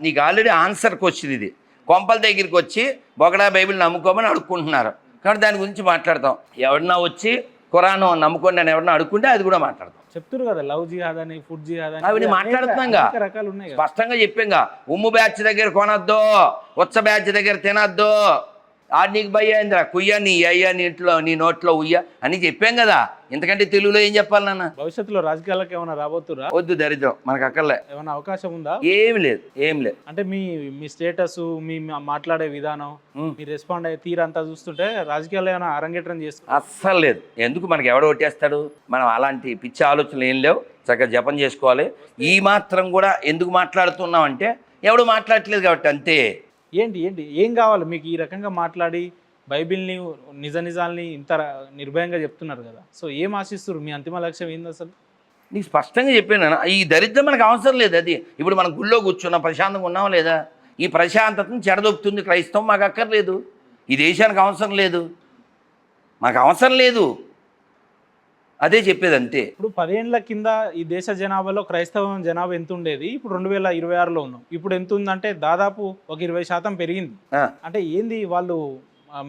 నీకు ఆల్రెడీ ఆన్సర్కి వచ్చింది. ఇది కొంపల దగ్గరికి వచ్చి బొకడా బైబిల్ నమ్ముకోమని అడుక్కుంటున్నారు కాబట్టి దాని గురించి మాట్లాడతాం. ఎవరన్నా వచ్చి ఖురాన్ నమ్ముకోండి అని ఎవరన్నా అడుక్కుంటే అది కూడా మాట్లాడతాం. చెప్తున్నారు కదా లవ్ జిహాద్ అని, ఫుడ్ జిహాద్ అని, అవి మాట్లాడుతున్నాగా, అనేక రకాలు ఉన్నాయి కదా. స్పష్టంగా చెప్పాంగా. ఉమ్ము బ్యాచ్ దగ్గర కొనొద్దు, ఉత్స బ్యాచ్ దగ్గర తినొద్దు, ఆడు నీకు భయ్య అయిందిరా కుయ్య, నీ అయ్యా నీ ఇంట్లో నీ నోట్లో ఉయ్య అని చెప్పాం కదా. ఇంతకంటే తెలుగులో ఏం చెప్పాలి నాన్న? భవిష్యత్తులో రాజకీయాలకు ఏమైనా రాబోతురా? వద్దు, దరిద్రం మనకు అక్కర్లే. ఏమైనా అవకాశం ఉందా? ఏమి లేదు, ఏం లేదు. అంటే మీ మీ స్టేటస్, మీ మాట్లాడే విధానం, మీ రెస్పాండ్ అయ్యే తీరంతా చూస్తుంటే రాజకీయాల్లో ఏమైనా అరంగేట్రం చేస్తూ అస్సలు లేదు. ఎందుకు, మనకి ఎవడో కొట్టేస్తాడు? మనం అలాంటి పిచ్చి ఆలోచనలు ఏం లేవు. చక్కగా జపం చేసుకోవాలి. ఈ మాత్రం కూడా ఎందుకు మాట్లాడుతున్నాం అంటే ఎవడు మాట్లాడట్లేదు కాబట్టి అంతే. ఏంటి ఏంటి ఏం కావాలి మీకు? ఈ రకంగా మాట్లాడి బైబిల్ని, నిజాల్ని ఇంత నిర్భయంగా చెప్తున్నారు కదా. సో ఏం ఆశిస్తారు? మీ అంతిమ లక్ష్యం ఏంది అసలు? నీకు స్పష్టంగా చెప్పాను. ఈ దరిద్రం మనకు అవసరం లేదు. అది ఇప్పుడు మనం గుళ్ళో కూర్చున్నాం, ప్రశాంతంగా ఉన్నాం లేదా? ఈ ప్రశాంతతను చెడదొప్పుతుంది క్రైస్తవం. మాకు అక్కర్లేదు. ఈ దేశానికి అవసరం లేదు, మాకు అవసరం లేదు. అదే చెప్పేది అంతే. ఇప్పుడు 10 ఏళ్ల కింద ఈ దేశ జనాభాలో క్రైస్తవం జనాభా ఎంత ఉండేది? ఇప్పుడు 2026లో ఉన్నాం. ఇప్పుడు ఎంత ఉందంటే దాదాపు ఒక 20% పెరిగింది. అంటే ఏంది, వాళ్ళు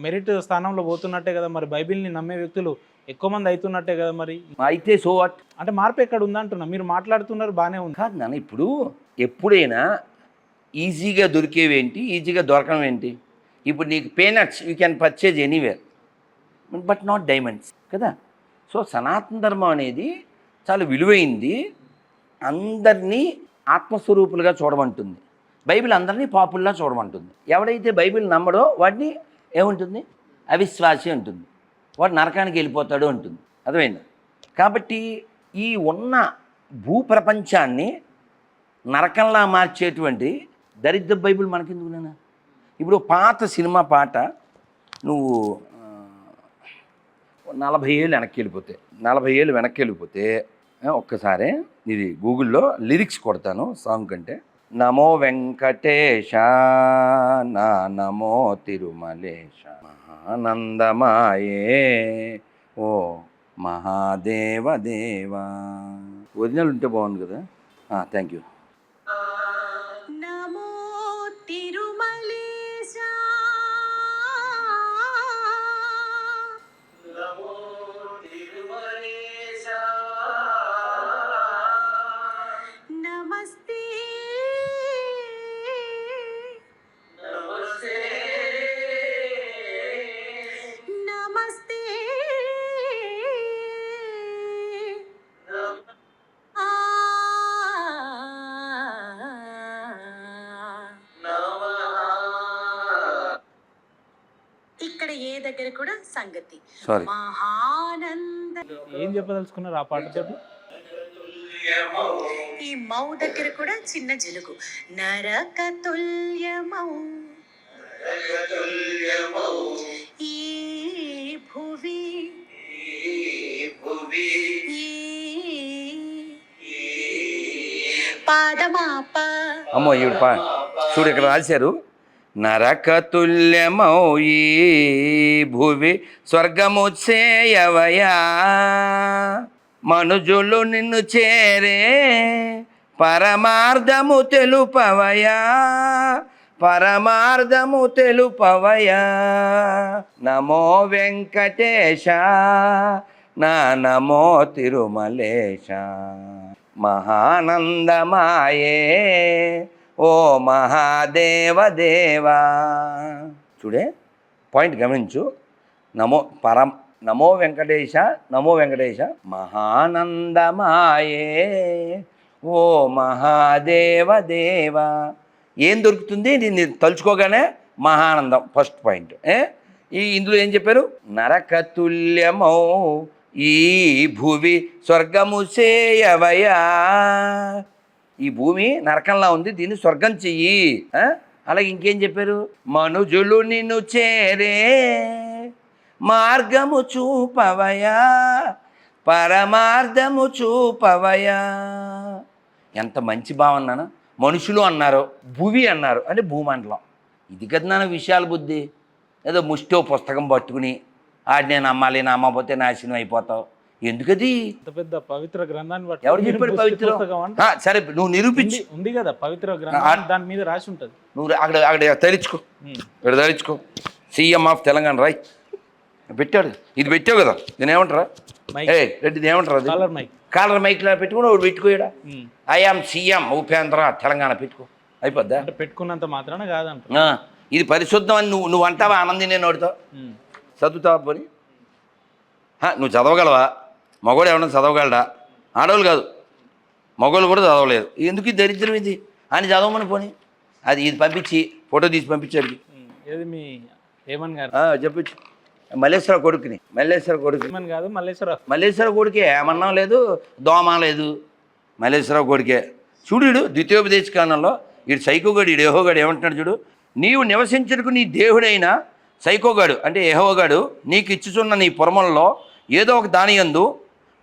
మెరిట్ స్థానంలో పోతున్నట్టే కదా. మరి బైబిల్ని నమ్మే వ్యక్తులు ఎక్కువ మంది అవుతున్నట్టే కదా. మరి అయితే సో వాట్? అంటే మార్పు ఎక్కడ ఉందంటున్నా. మీరు మాట్లాడుతున్నారు బాగానే ఉంది. కాదు నాన్న, ఇప్పుడు ఎప్పుడైనా ఈజీగా దొరికేవేంటి, ఈజీగా దొరకడం ఏంటి? ఇప్పుడు నీకు peanuts you can purchase anywhere, but not diamonds కదా. సో సనాతన ధర్మం అనేది చాలా విలువైంది. అందరినీ ఆత్మస్వరూపులుగా చూడమంటుంది. బైబిల్ అందరినీ పాపుల్లా చూడమంటుంది. ఎవడైతే బైబిల్ నమ్మడో వాడిని ఏముంటుంది? అవిశ్వాసి ఉంటుంది. వాడు నరకానికి వెళ్ళిపోతాడు ఉంటుంది. అర్థమైందా? కాబట్టి ఈ ఉన్న భూప్రపంచాన్ని నరకంలా మార్చేటువంటి దరిద్ర బైబిల్ మనకెందుకు నాన్న? ఇప్పుడు పాత సినిమా పాట నువ్వు 40 ఏళ్ళు వెనక్కి వెళ్ళిపోతే ఒక్కసారి ఇది గూగుల్లో లిరిక్స్ కొడతాను సాంగ్ కంటే. నమో వెంకటేశ నా నమో తిరుమలేశ మహానందమాయే ఓ మహాదేవ దేవా. ఒరిజినల్ ఉంటే బాగుంది కదా. Thank you. నమో తిరుమలేశ నమస్తే నమస్తే ఇక్కడ ఏ దగ్గర కూడా సంగతి సారీ. మహానంద ఏం చెప్పదలుచుకున్నారు ఆ పాటతోటి? ఈ మౌ దగ్గర కూడా చిన్న జిలుగు. నరక తుల్యమౌ ఈ భువి పాదమాప. అమ్మో ఈవిడ చూడు ఇక్కడ రాశారు. నరకతుల్యమౌ ఈ భువి స్వర్గము చేయవయా, మనుజులు నిన్ను చేరే పరమార్థము తెలుపవయా, పరమార్థము తెలుపవయా. నమో వెంకటేశ నా నమో తిరుమలేశ మహానందమాయే ఓ మహాదేవ దేవా. చూడే పాయింట్ గమనించు. నమో వెంకటేశ మహానందమాయే ఓ మహాదేవ దేవా. ఏం దొరుకుతుంది? నేను తలుచుకోగానే మహానందం ఫస్ట్ పాయింట్. ఇందులో ఏం చెప్పారు? నరకతుల్యమౌ ఈ భూమి స్వర్గము చేయవయా. ఈ భూమి నరకంలా ఉంది, దీన్ని స్వర్గం చెయ్యి. అలాగే ఇంకేం చెప్పారు? మనుజులు నిన్ను చేరే మార్గము చూపవయా, పరమార్థము చూపవయా. ఎంత మంచి భావన. మనుషులు అన్నారు, భూమి అన్నారు, అంటే భూమండలం. ఇది కదా నాన్న విషయాల బుద్ధి. ఏదో ముష్టో పుస్తకం పట్టుకుని ఆడి నేను నమ్మాలి, నమ్మకపోతే నాశనం అయిపోతావు. ఎందుకది? పెద్ద పవిత్ర గ్రంథాన్ని బట్టి ఎవరు చెప్పాడు పవిత్రం? సరే నువ్వు నిరూపించి. ఉంది కదా పవిత్ర గ్రంథం, దాని మీద రాసి ఉంటుంది. నువ్వు అక్కడ తరించుకో, ఇక్కడ తరించుకో. సీఎం ఆఫ్ తెలంగాణ రాయ్ పెట్టాడు. ఇది పెట్టావు కదా, దీని ఏమంటారా? రెడ్డి ఇది ఏమంటారు? అది కాలర్ మైక్లో పెట్టుకుని ఒకటి పెట్టుకోయడా ఐఆమ్ సీఎం ఉపేంద్ర తెలంగాణ పెట్టుకో అయిపోద్దా? అంటే పెట్టుకున్నంత మాత్రాన కాదంట. ఇది పరిశుద్ధం అని నువ్వు అంటావా? ఆనంది నేను అడుగుతావు చదువుతావా పోని? నువ్వు చదవగలవా? మగవాడు ఏమన్నా చదవగలడా? ఆడవాళ్ళు కాదు మగవాళ్ళు కూడా చదవలేరు. ఎందుకు ఈ దరిద్రం ఇది అని చదవమని పోని. ఇది పంపించి ఫోటో తీసి పంపించాడు. ఏది మీ ఏమన్ గారు చెప్పచ్చు. మల్లేశ్వర కొడుకుని ఏమన్ కాదు మల్లేశ్వర కొడుకే. ఏమన్నా లేదు, దోమ లేదు, మల్లేశ్వర కొడుకే. చూడు ద్వితీయోపదేశ కాలంలో వీడు సైకోగాడు, వీడు యెహోవాగాడు ఏమంటున్నాడు చూడు. నీవు నివసించడానికి నీ దేవుడైన సైకోగాడు అంటే యెహోవాగాడు నీకు ఇచ్చుచున్న నీ పురములలో ఏదో ఒక దానియందు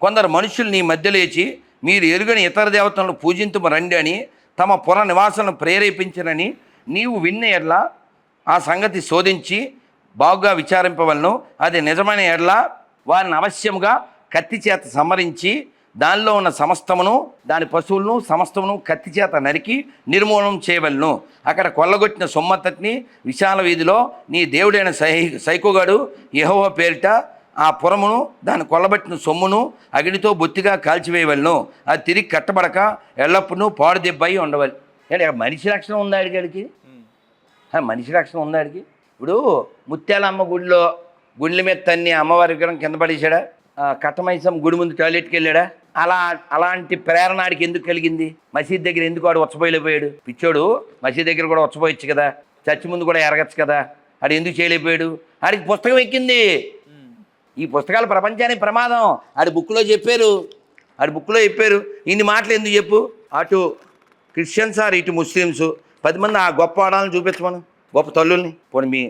కొందరు మనుషులు నీ మధ్య లేచి మీరు ఎరుగని ఇతర దేవతలను పూజింతుము రండి అని తమ పుర నివాసాలను ప్రేరేపించనని నీవు విన్న ఎడ్ల ఆ సంగతి శోధించి బాగుగా విచారింపవలను. అది నిజమైన ఎడ్ల వారిని అవశ్యముగా కత్తి చేత సంహరించి దానిలో ఉన్న సమస్తమును దాని పశువులను సమస్తమును కత్తి చేత నరికి నిర్మూలనం చేయవలను. అక్కడ కొల్లగొట్టిన సొమ్మతటిని విశాల వీధిలో నీ దేవుడైన సైకోగాడు యెహోవా పేరిట ఆ పురమును దాన్ని కొల్లబట్టిన సొమ్మును అగ్నితో బొత్తిగా కాల్చివేయవలను. అది తిరిగి కట్టబడక ఎల్లప్పుడూ పాడు దెబ్బయి ఉండవాలి. అంటే మనిషి రక్షణ ఉందా అడిగాడికి? మనిషి రక్షణ ఉందా అడిగి? ఇప్పుడు ముత్యాలమ్మ గుండెల మీద తన్ని అమ్మవారి విగ్రహం కింద పడేసాడా? కట్టమైసం గుడి ముందు టాయిలెట్కి వెళ్ళాడా? అలాంటి ప్రేరణ ఆడికి ఎందుకు కలిగింది? మసీద్ దగ్గర ఎందుకు వాడు వచ్చపోయలేకపోయాడు? పిచ్చోడు మసీద్ దగ్గర కూడా వచ్చపోయచ్చు కదా, చర్చి ముందు కూడా ఎరగచ్చు కదా, ఆడు ఎందుకు చేయలేకపోయాడు? ఆడికి పుస్తకం ఎక్కింది. ఈ పుస్తకాలు ప్రపంచానికి ప్రమాదం. ఆడి బుక్లో చెప్పారు ఇన్ని మాటలు ఎందుకు చెప్పు? అటు క్రిస్టియన్స్ ఆర్ ఇటు ముస్లిమ్స్ 10 మంది ఆ గొప్ప ఆడాలను చూపించమను, గొప్ప తల్లుల్ని. పోనీ మీ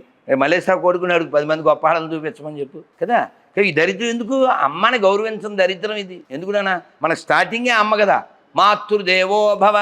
మలేషియా కొడుకున్నాడు 10 మంది గొప్ప ఆడాలను చూపించమని చెప్పు కదా. ఈ దరిద్రం ఎందుకు? అమ్మని గౌరవించడం దరిద్రం ఇది. ఎందుకునా? మన స్టార్టింగే అమ్మ కదా. మాతృదేవో భవ.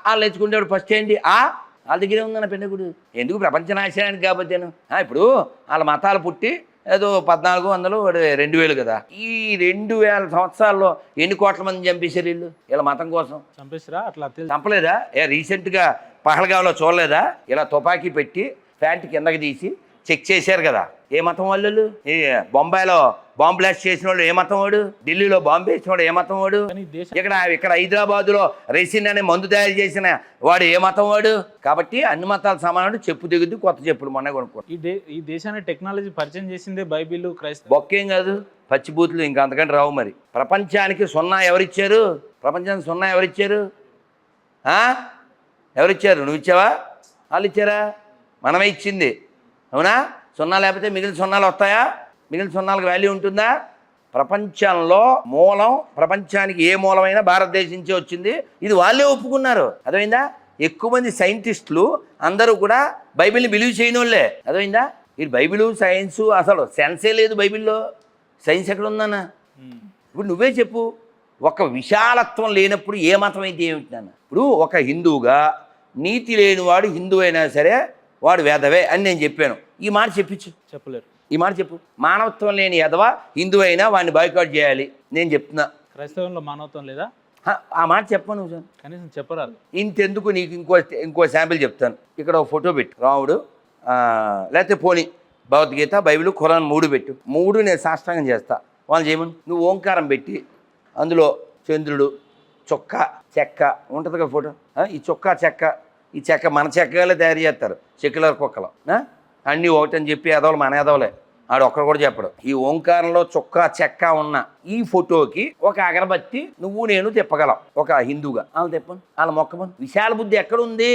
వాళ్ళు తెచ్చుకుంటాడు ఫస్ట్ ఏంటి? వాళ్ళ దగ్గరే ఉందన్న పెద్దగుడు. ఎందుకు? ప్రపంచ నాశనానికి కాబట్టేను. ఇప్పుడు వాళ్ళ మతాలు పుట్టి ఏదో 1400 2000 కదా. ఈ 2000 సంవత్సరాల్లో ఎన్ని కోట్ల మంది చంపేశారు వీళ్ళు వీళ్ళ మతం కోసం? చంపేసారా? అట్లా చంపలేదా? రీసెంట్గా పహల్గావ్లో చూడలేదా? ఇలా తుపాకీ పెట్టి ప్యాంట్ కిందకి తీసి చెక్ చేశారు కదా. ఏ మతం వాళ్ళు? ఈ బొంబాయిలో బాంబ్ బ్లాస్ట్ చేసిన వాడు ఏ మతం వాడు? ఢిల్లీలో బాంబు వేసిన వాడు ఏ మతం వాడు? ఇక్కడ హైదరాబాదులో రెసిన్ అనే మందు తయారు చేసిన వాడు ఏ మతం వాడు? కాబట్టి అన్ని మతాలు సమానం. చెప్పు దిగుద్ది, కొత్త చెప్పులు మొన్న కొనుక్కో. ఈ దేశాన్ని టెక్నాలజీ పరిచయం చేసిందే బైబిల్, క్రైస్తవ. బొక్కేం కాదు, పచ్చిబూతులు ఇంకా అంతకంటే రావు. మరి ప్రపంచానికి 0 ఎవరిచ్చారు? ప్రపంచానికి 0 ఎవరిచ్చారు? ఎవరిచ్చారు? నువ్వు ఇచ్చావా? వాళ్ళు ఇచ్చారా? మనమే ఇచ్చింది. అవునా? 0 లేకపోతే మిగిలిన 0 వస్తాయా? మిగిలిన 0కి వాల్యూ ఉంటుందా? ప్రపంచంలో మూలం, ప్రపంచానికి ఏ మూలమైనా భారతదేశం నుంచే వచ్చింది. ఇది వాళ్ళే ఒప్పుకున్నారు. అర్థమైందా? ఎక్కువ మంది సైంటిస్టులు అందరూ కూడా బైబిల్ని బిలీవ్ చేయని వాళ్ళే. అర్థమైందా? ఇది బైబిల్ సైన్సు అసలు సెన్సే లేదు బైబిల్లో. సైన్స్ ఎక్కడ ఉందన్నా? ఇప్పుడు నువ్వే చెప్పు. ఒక విశాలత్వం లేనప్పుడు ఏ మతం అయితే ఏమిటి? ఇప్పుడు ఒక హిందువుగా నీతి లేనివాడు హిందువు అయినా సరే వాడు వేదవే అని నేను చెప్పాను. ఈ మాట చెప్పించు. చెప్పలేరు. ఈ మాట చెప్పు. మానవత్వం లేని ఎదవ హిందువు అయినా వాడిని బాయ్కాట్ చేయాలి నేను చెప్తున్నా. క్రైస్తవంలో మానవత్వం లేదా? ఆ మాట చెప్పను నువ్వు. కనీసం చెప్పరాదు. ఇంతెందుకు, నీకు ఇంకో శాంపిల్ చెప్తాను. ఇక్కడ ఒక ఫోటో పెట్టు. రాముడు లేకపోతే పోనీ భగవద్గీత, బైబిల్, ఖురాన్ 3 పెట్టు. 3 నేను సాష్టాంగం చేస్తా. వాళ్ళు చేయమని నువ్వు ఓంకారం పెట్టి అందులో చంద్రుడు, చొక్క, చెక్క ఉంటుంది కదా ఫోటో. ఈ చొక్క, చెక్క, ఈ చెక్క మన చెక్కలే తయారు చేస్తారు, సెక్యులర్ కుక్కలు. అన్నీ ఒకటని చెప్పి ఎదవలు మన ఎదవలే. ఆడు ఒక్కరు కూడా చెప్పడు. ఈ ఓంకారంలో చొక్క, చెక్క ఉన్న ఈ ఫోటోకి ఒక అగరబత్తి నువ్వు నేను తిప్పగలం ఒక హిందూగా. వాళ్ళు తిప్పను, వాళ్ళ మొక్కమను. విశాల బుద్ధి ఎక్కడుంది?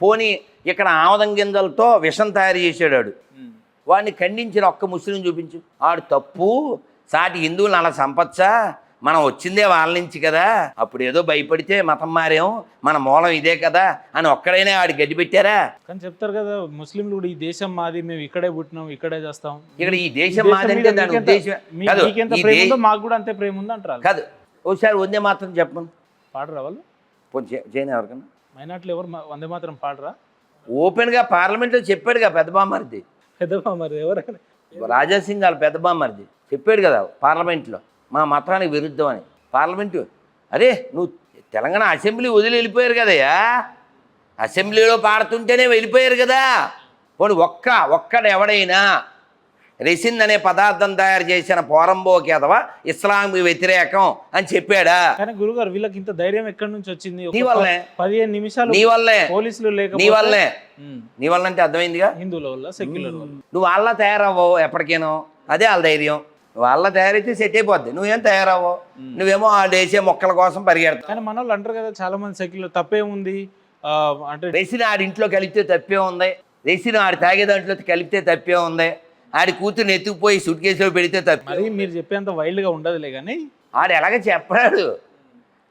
పోనీ ఇక్కడ ఆమదం గింజలతో విషం తయారు చేసాడు. వాడిని ఖండించిన ఒక్క ముస్లిం చూపించు. ఆడు తప్పు, సాటి హిందువులను అలా సంపచ్చా, మనం వచ్చిందే వాళ్ళ నుంచి కదా, అప్పుడు ఏదో భయపడితే మతం మారాం, మన మూలం ఇదే కదా అని ఒక్కడైనా ఆడి గడ్డి పెట్టారా? కానీ చెప్తారు కదా ముస్లింలు కూడా, ఈ దేశం మాది, మేము ఇక్కడే పుట్టినాం, ఇక్కడే చేస్తాం. ఇక్కడ ఈ దేశం మాది అంటే దాని ఉద్దేశం మాకు కూడా అంతే ప్రేమ ఉంది అంటారు కాదు. ఒకసారి వందే మాత్రం చెప్పను పాడరా వాళ్ళు? చేయను ఎవరికన్నా. మైనార్టీలు ఎవరు వందే మాత్రం పాడరా? ఓపెన్గా పార్లమెంట్లో చెప్పాడుగా పెద్ద బామ్మరిది. ఎవరైనా రాజాసింగ్ వాళ్ళ పెద్ద బామ్మరిది చెప్పాడు కదా పార్లమెంట్లో, మా మతానికి విరుద్ధం అని. పార్లమెంటు అరే నువ్వు తెలంగాణ అసెంబ్లీ వదిలి వెళ్ళిపోయారు కదయ్యా, అసెంబ్లీలో పాడుతుంటేనే వెళ్ళిపోయారు కదా. పోనీ ఒక్కడు ఎవడైనా రెసిన్ అనే పదార్థం తయారు చేసిన పోరంబోకి ఎదవా ఇస్లాంకి వ్యతిరేకం అని చెప్పాడా? కానీ గురుగారు వీళ్ళకి ఇంత ధైర్యం ఎక్కడి నుంచి వచ్చింది? నీ వల్లే. 15 నిమిషాలు నీ వల్లే. పోలీసులు నీ లేకపోతే వల్లే. నీ వల్ల అంటే అర్థమైందిగా. హిందువుల వల్ల, సెక్యులర్ వల్ల. నువ్వు వాళ్ళ తయారవ్వవు ఎప్పటికేనో, అదే వాళ్ళ ధైర్యం. వాళ్ళ తయారైతే సెట్ అయిపోద్ది, నువ్వేం తయారవ్వవు. నువ్వేమో వాళ్ళు వేసే మొక్కల కోసం పరిగెడతావు. కానీ మన వాళ్ళు అంటారు కదా చాలా మంది సెక్యులర్, తప్పేముంది అంటే రెసిన్ ఆడి ఇంట్లో కలిపితే తప్పే ఉంది, రెసిన్ ఆడి తాగే దాంట్లో కలిపితే తప్పే ఉంది, ఆడి కూతురుని ఎత్తుకుపోయి సూట్ కేసులో పెడితే తప్పే. మరి మీరు చెప్పేంత వైల్డ్ గా ఉండదులే కానీ ఆడు ఎలాగ చెప్పాడు.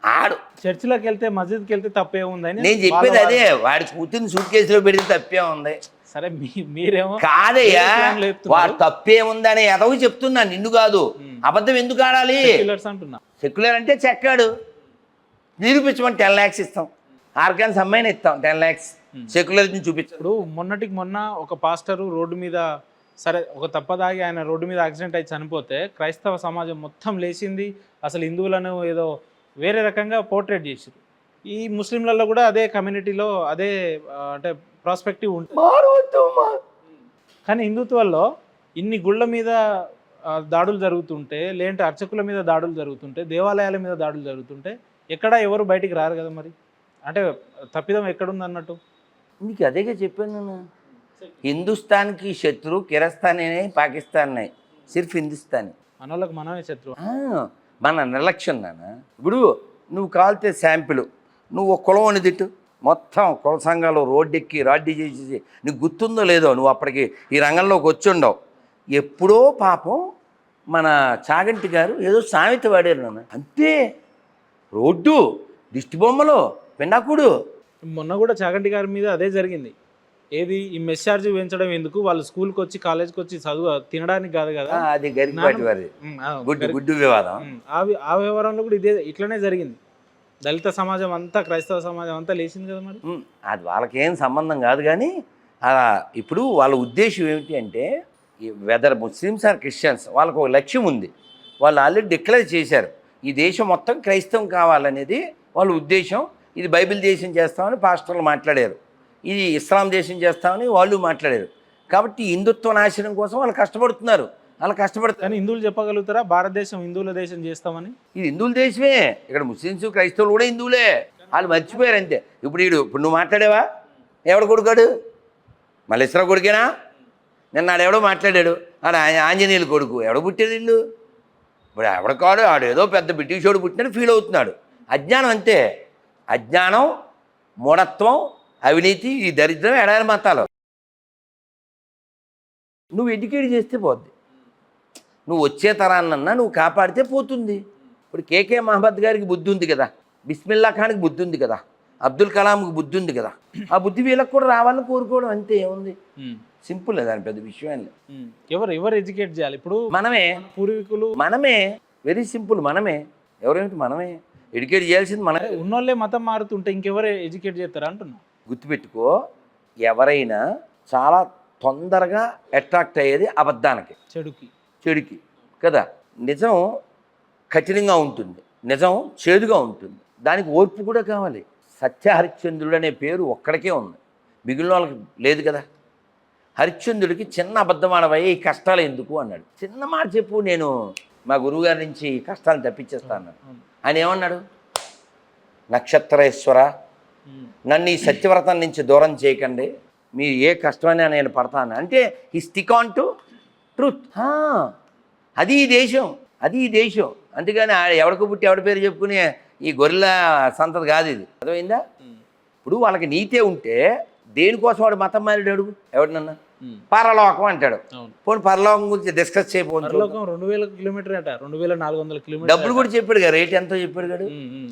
ఆడు చర్చిలోకి వెళ్తే మస్జిద్కి వెళ్తే తప్పే ఉందని నేను చెప్పేది అదే, వాడి కూతురుని సూట్ కేసులో పెడితే తప్పే ఉంది. సరే మీరేమో కాదయ్యా, వేరే ప్లాన్లు వాడు తప్పే ఉందని ఎదవి చెప్తున్నా, నిన్ను కాదు. అబద్ధం ఎందుకు ఆడాలి? సెక్యులర్స్ అంటున్నా. సెక్యులర్ అంటే చెక్కాడు, నిరూపించమని 10 lakhs ఇస్తాం. ఆర్గాన్స్ అమ్మాయిని ఇస్తాం 10 lakhs. సెక్యులర్ని చూపించాడు. ఇప్పుడు మొన్నటికి మొన్న ఒక పాస్టరు రోడ్డు మీద, సరే ఒక తప్పదాగి ఆయన రోడ్డు మీద యాక్సిడెంట్ అయి చనిపోతే క్రైస్తవ సమాజం మొత్తం లేచింది, అసలు హిందువులను ఏదో వేరే రకంగా పోర్ట్రేట్ చేసారు. ఈ ముస్లింలలో కూడా అదే కమ్యూనిటీలో అదే అంటే ప్రాస్పెక్టివ్ ఉంటుంది. కానీ హిందుత్వాల్లో ఇన్ని గుళ్ళ మీద దాడులు జరుగుతుంటే, లేదంటే అర్చకుల మీద దాడులు జరుగుతుంటే, దేవాలయాల మీద దాడులు జరుగుతుంటే ఎక్కడ ఎవరు బయటికి రారు కదా. మరి అంటే తప్పిదం ఎక్కడుంది అన్నట్టు. నీకు అదేగా చెప్పాను నేను. హిందుస్థాన్కి శత్రు కిరస్థాన్ పాకిస్తాన్ సిర్ఫ్ హిందుస్థానీ. మన వాళ్ళకి మనమే శత్రువు. మన నిర్లక్ష్యం నాన్న. ఇప్పుడు నువ్వు కాలితే శాంపిల్, నువ్వు ఒక కులం అని తిట్టు, మొత్తం కుల సంఘాలు రోడ్డెక్కి రాడ్డీ చేసేసి, నీకు గుర్తుందో లేదో, నువ్వు అప్పటికి ఈ రంగంలోకి వచ్చి ఉండవు. ఎప్పుడో పాపం మన చాగంటి గారు ఏదో సామెత వాడారు నాన్న, అంతే. రోడ్డు, దిష్టి బొమ్మలు, పెండాకుడు. మొన్న కూడా చాగంటి గారి మీద అదే జరిగింది. ఏది ఈ మెస్ ఛార్జ్ పెంచడం ఎందుకు, వాళ్ళు స్కూల్కి వచ్చి కాలేజ్కి వచ్చి చదువు తినడానికి కాదు కదా. అది గరికపాటి వారి గుడ్డు వివాదం. ఆ వ్యవహారంలో కూడా ఇట్లనే జరిగింది. దళిత సమాజం అంతా, క్రైస్తవ సమాజం అంతా లేచింది కదా. మరి అది వాళ్ళకేం సంబంధం కాదు. కానీ అలా ఇప్పుడు వాళ్ళ ఉద్దేశం ఏమిటి అంటే, వెదర్ ముస్లిమ్స్ ఆర్ క్రిస్టియన్స్, వాళ్ళకు ఒక లక్ష్యం ఉంది. వాళ్ళు ఆల్రెడీ డిక్లేర్ చేశారు, ఈ దేశం మొత్తం క్రైస్తవం కావాలనేది వాళ్ళ ఉద్దేశం. ఇది బైబిల్ దేశం చేస్తామని పాస్టర్లు మాట్లాడారు, ఇది ఇస్లాం దేశం చేస్తామని వాళ్ళు మాట్లాడారు. కాబట్టి హిందుత్వ నాశనం కోసం వాళ్ళు కష్టపడుతున్నారు. వాళ్ళు కష్టపడతారు. కానీ హిందువులు చెప్పగలుగుతారా భారతదేశం హిందువుల దేశం చేస్తామని? ఇది హిందువుల దేశమే. ఇక్కడ ముస్లిమ్స్ క్రైస్తవులు కూడా హిందువులే. వాళ్ళు మర్చిపోయారు అంతే. ఇప్పుడు నువ్వు మాట్లాడావా? ఎవడు కొడుకాడు? మల్లేశ్వర కొడుకేనా? నిన్న ఆడెవడో మాట్లాడాడు, ఆడ ఆంజనేయులు కొడుకు. ఎవడ పుట్టాడు ఇల్లు? ఇప్పుడు ఎవడ కాడు, ఆడేదో పెద్ద బ్రిటిష్ వాడు పుట్టినట్టు ఫీల్ అవుతున్నాడు. అజ్ఞానం అంతే. అజ్ఞానం, మూఢత్వం, అవినీతి, ఈ దరిద్రం ఎడారి మతాలు. నువ్వు ఎడ్యుకేట్ చేస్తే పోద్ది. నువ్వు వచ్చే తరాన్నన్నా నువ్వు కాపాడితే పోతుంది. ఇప్పుడు కేకే మహమ్మద్ గారికి బుద్ధి ఉంది కదా, బిస్మిల్లా ఖాన్కి బుద్ధి ఉంది కదా, అబ్దుల్ కలాంకి బుద్ధి ఉంది కదా. ఆ బుద్ధి వీళ్ళకి కూడా రావాలని కోరుకోవడం అంతే. ఏముంది, సింపుల్. దాని పెద్ద విషయం ఎవరు ఎడ్యుకేట్ చేయాలి? ఇప్పుడు మనమే, పూర్వీకులు మనమే. వెరీ సింపుల్, మనమే. ఎవరేమిటి, మనమే ఎడ్యుకేట్ చేయాల్సింది. మనమే. ఉన్నోళ్ళే మతం మారుతుంటే ఇంకెవరు ఎడ్యుకేట్ చేస్తారా అంటున్నా. గుర్తుపెట్టుకో, ఎవరైనా చాలా తొందరగా అట్రాక్ట్ అయ్యేది అబద్ధానికి, చెడుకి కదా. నిజం కఠినంగా ఉంటుంది, నిజం చేదుగా ఉంటుంది, దానికి ఓర్పు కూడా కావాలి. సత్య హరిశ్చంద్రుడు అనే పేరు ఒక్కడికే ఉంది, మిగిలిన వాళ్ళకి లేదు కదా. హరిశ్చంద్రుడికి చిన్న అబద్ధం ఆడవయ్యే, ఈ కష్టాలు ఎందుకు అన్నాడు. చిన్న మాట చెప్పు, నేను మా గురువుగారి నుంచి ఈ కష్టాలు తప్పించేస్తాను అన్నాడు. ఆయన ఏమన్నాడు? నక్షత్రేశ్వర, నన్ను ఈ సత్యవ్రతం నుంచి దూరం చేయకండి, మీరు ఏ కష్టమైనా నేను పడతాను అంటే ఈ స్టిక్ ఆన్ టు ట్రూత్. అది ఈ దేశం, అది ఈ దేశం. అందుకని ఎవడికి పుట్టి ఎవడి పేరు చెప్పుకునే ఈ గొర్రెల సంతతి కాదు ఇది. అర్థమైందా? ఇప్పుడు వాళ్ళకి నీతే ఉంటే దేనికోసం వాడు మతం మారాడు? అడుగు ఎవడినన్నా. పరలోకం అంటాడు. పోనీ పరలోకం గురించి డిస్కస్ చేయకపోతే 2000 కిలోమీటర్ అట, 2400 కిలోమీటర్. డబ్బులు కూడా చెప్పాడు కదా, రేట్ ఎంతో చెప్పాడు కదా.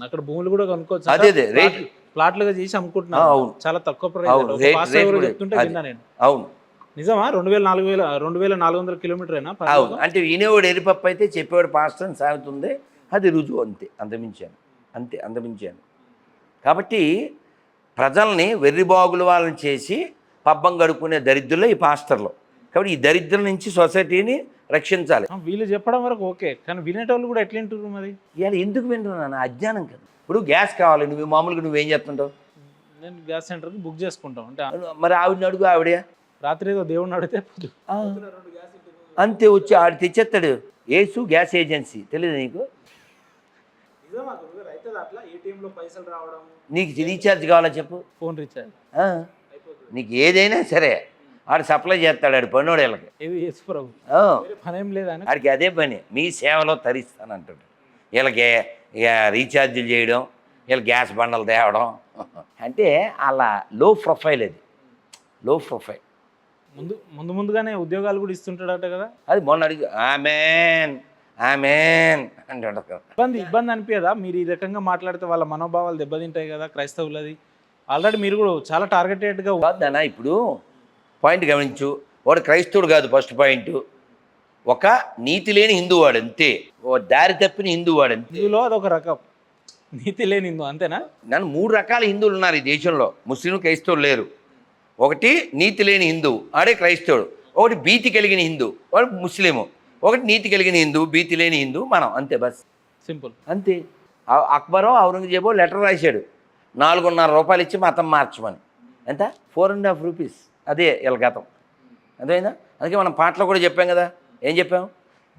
అక్కడ భూములు కూడా కొనుక్కోవచ్చు. అదే రేట్ ప్లాట్లుగా చేసి అమ్ముకుంటున్నాను, చాలా తక్కువ ప్రైస్ చెప్తుంటే విన్నా నేను. అవును, నిజమా? 2400 కిలోమీటర్ అయినా? అవును. అంటే వినేవాడు ఎరిపప్పు అయితే చెప్పేవాడు పాస్టర్ అని సాగుతుంది. అది రుజువు, అంతే. అంతమించాను. కాబట్టి ప్రజల్ని వెర్రిబాగుల వాళ్ళని చేసి పబ్బం గడుపుకునే దరిద్రులు ఈ పాస్టర్లు. కాబట్టి ఈ దరిద్రం నుంచి సొసైటీని రక్షించాలి. వీళ్ళు చెప్పడం వరకు ఓకే, కానీ వినేటోళ్ళు కూడా ఎట్లా వింటారు మరి? ఇవాళ ఎందుకు వింటున్నాను? అజ్ఞానం కదా. ఇప్పుడు గ్యాస్ కావాలి, నువ్వు మామూలుగా నువ్వేం చేస్తుంటావు? నేను గ్యాస్ సెంటర్కి బుక్ చేసుకుంటాం. అంటే మరి ఆవిడని అడుగు, ఆవిడ రాత్రి ఏదో దేవుడిని అడిగితే అంతే వచ్చి ఆడు తెచ్చేస్తాడు. యేసు గ్యాస్ ఏజెన్సీ తెలియదు నీకు? అట్లా ఏటీఎంలో పైసలు రావడం, నీకు రీఛార్జ్ కావాలా చెప్పు, ఫోన్ రీఛార్జ్ ఆ? నీకు ఏదైనా సరే ఆడు సప్లై చేస్తాడు, ఆడు పన్నోడు వీళ్ళకి. ఇది యేసు ప్రభు పని ఏం లేదా అని ఆడికి అదే పని, మీ సేవలో తరిస్తానంటాడు. వీళ్ళకి ఇక రీఛార్జీలు చేయడం, వీళ్ళ గ్యాస్ బండలు తేవడం అంటే అలా లో ప్రొఫైల్, అది లో ప్రొఫైల్. ముందుగానే ఉద్యోగాలు కూడా ఇస్తుంటాడట కదా. అది మొన్న అడిగి ఆమెన్ ఆమెన్ అంటాడు కదా. ఇబ్బంది అనిపించదా మీరు ఈ రకంగా మాట్లాడితే? వాళ్ళ మనోభావాలు దెబ్బతింటాయి కదా క్రైస్తవులది. ఆల్రెడీ మీరు కూడా చాలా టార్గెటెడ్గా కాదన్నా. ఇప్పుడు పాయింట్ గమనించు, వాడు క్రైస్తవుడు కాదు. ఫస్ట్ పాయింట్, ఒక నీతి లేని హిందూ వాడు అంతే, ఓ దారి తప్పిన హిందూ వాడు అంతే. హిందువులో అదొక రకం, నీతి లేని హిందూ అంతేనా? నన్ను 3 రకాల హిందువులు ఉన్నారు ఈ దేశంలో, ముస్లింలు క్రైస్తవులు లేరు. ఒకటి నీతి లేని హిందూ, ఆడే క్రైస్తవుడు. ఒకటి భీతి కలిగిన హిందూ, వాడు ముస్లిము. ఒకటి నీతి కలిగిన హిందూ, భీతి లేని హిందూ మనం, అంతే బస్, సింపుల్ అంతే. అక్బరో ఔరంగజేబో లెటర్ రాశాడు, 4.5 రూపాయలు ఇచ్చి మతం మార్చమని. ఎంత? 4.5 రూపీస్. అదే వీళ్ళ గతం, అదేనా? అందుకే మనం పాటలో కూడా చెప్పాం కదా. ఏం చెప్పాం?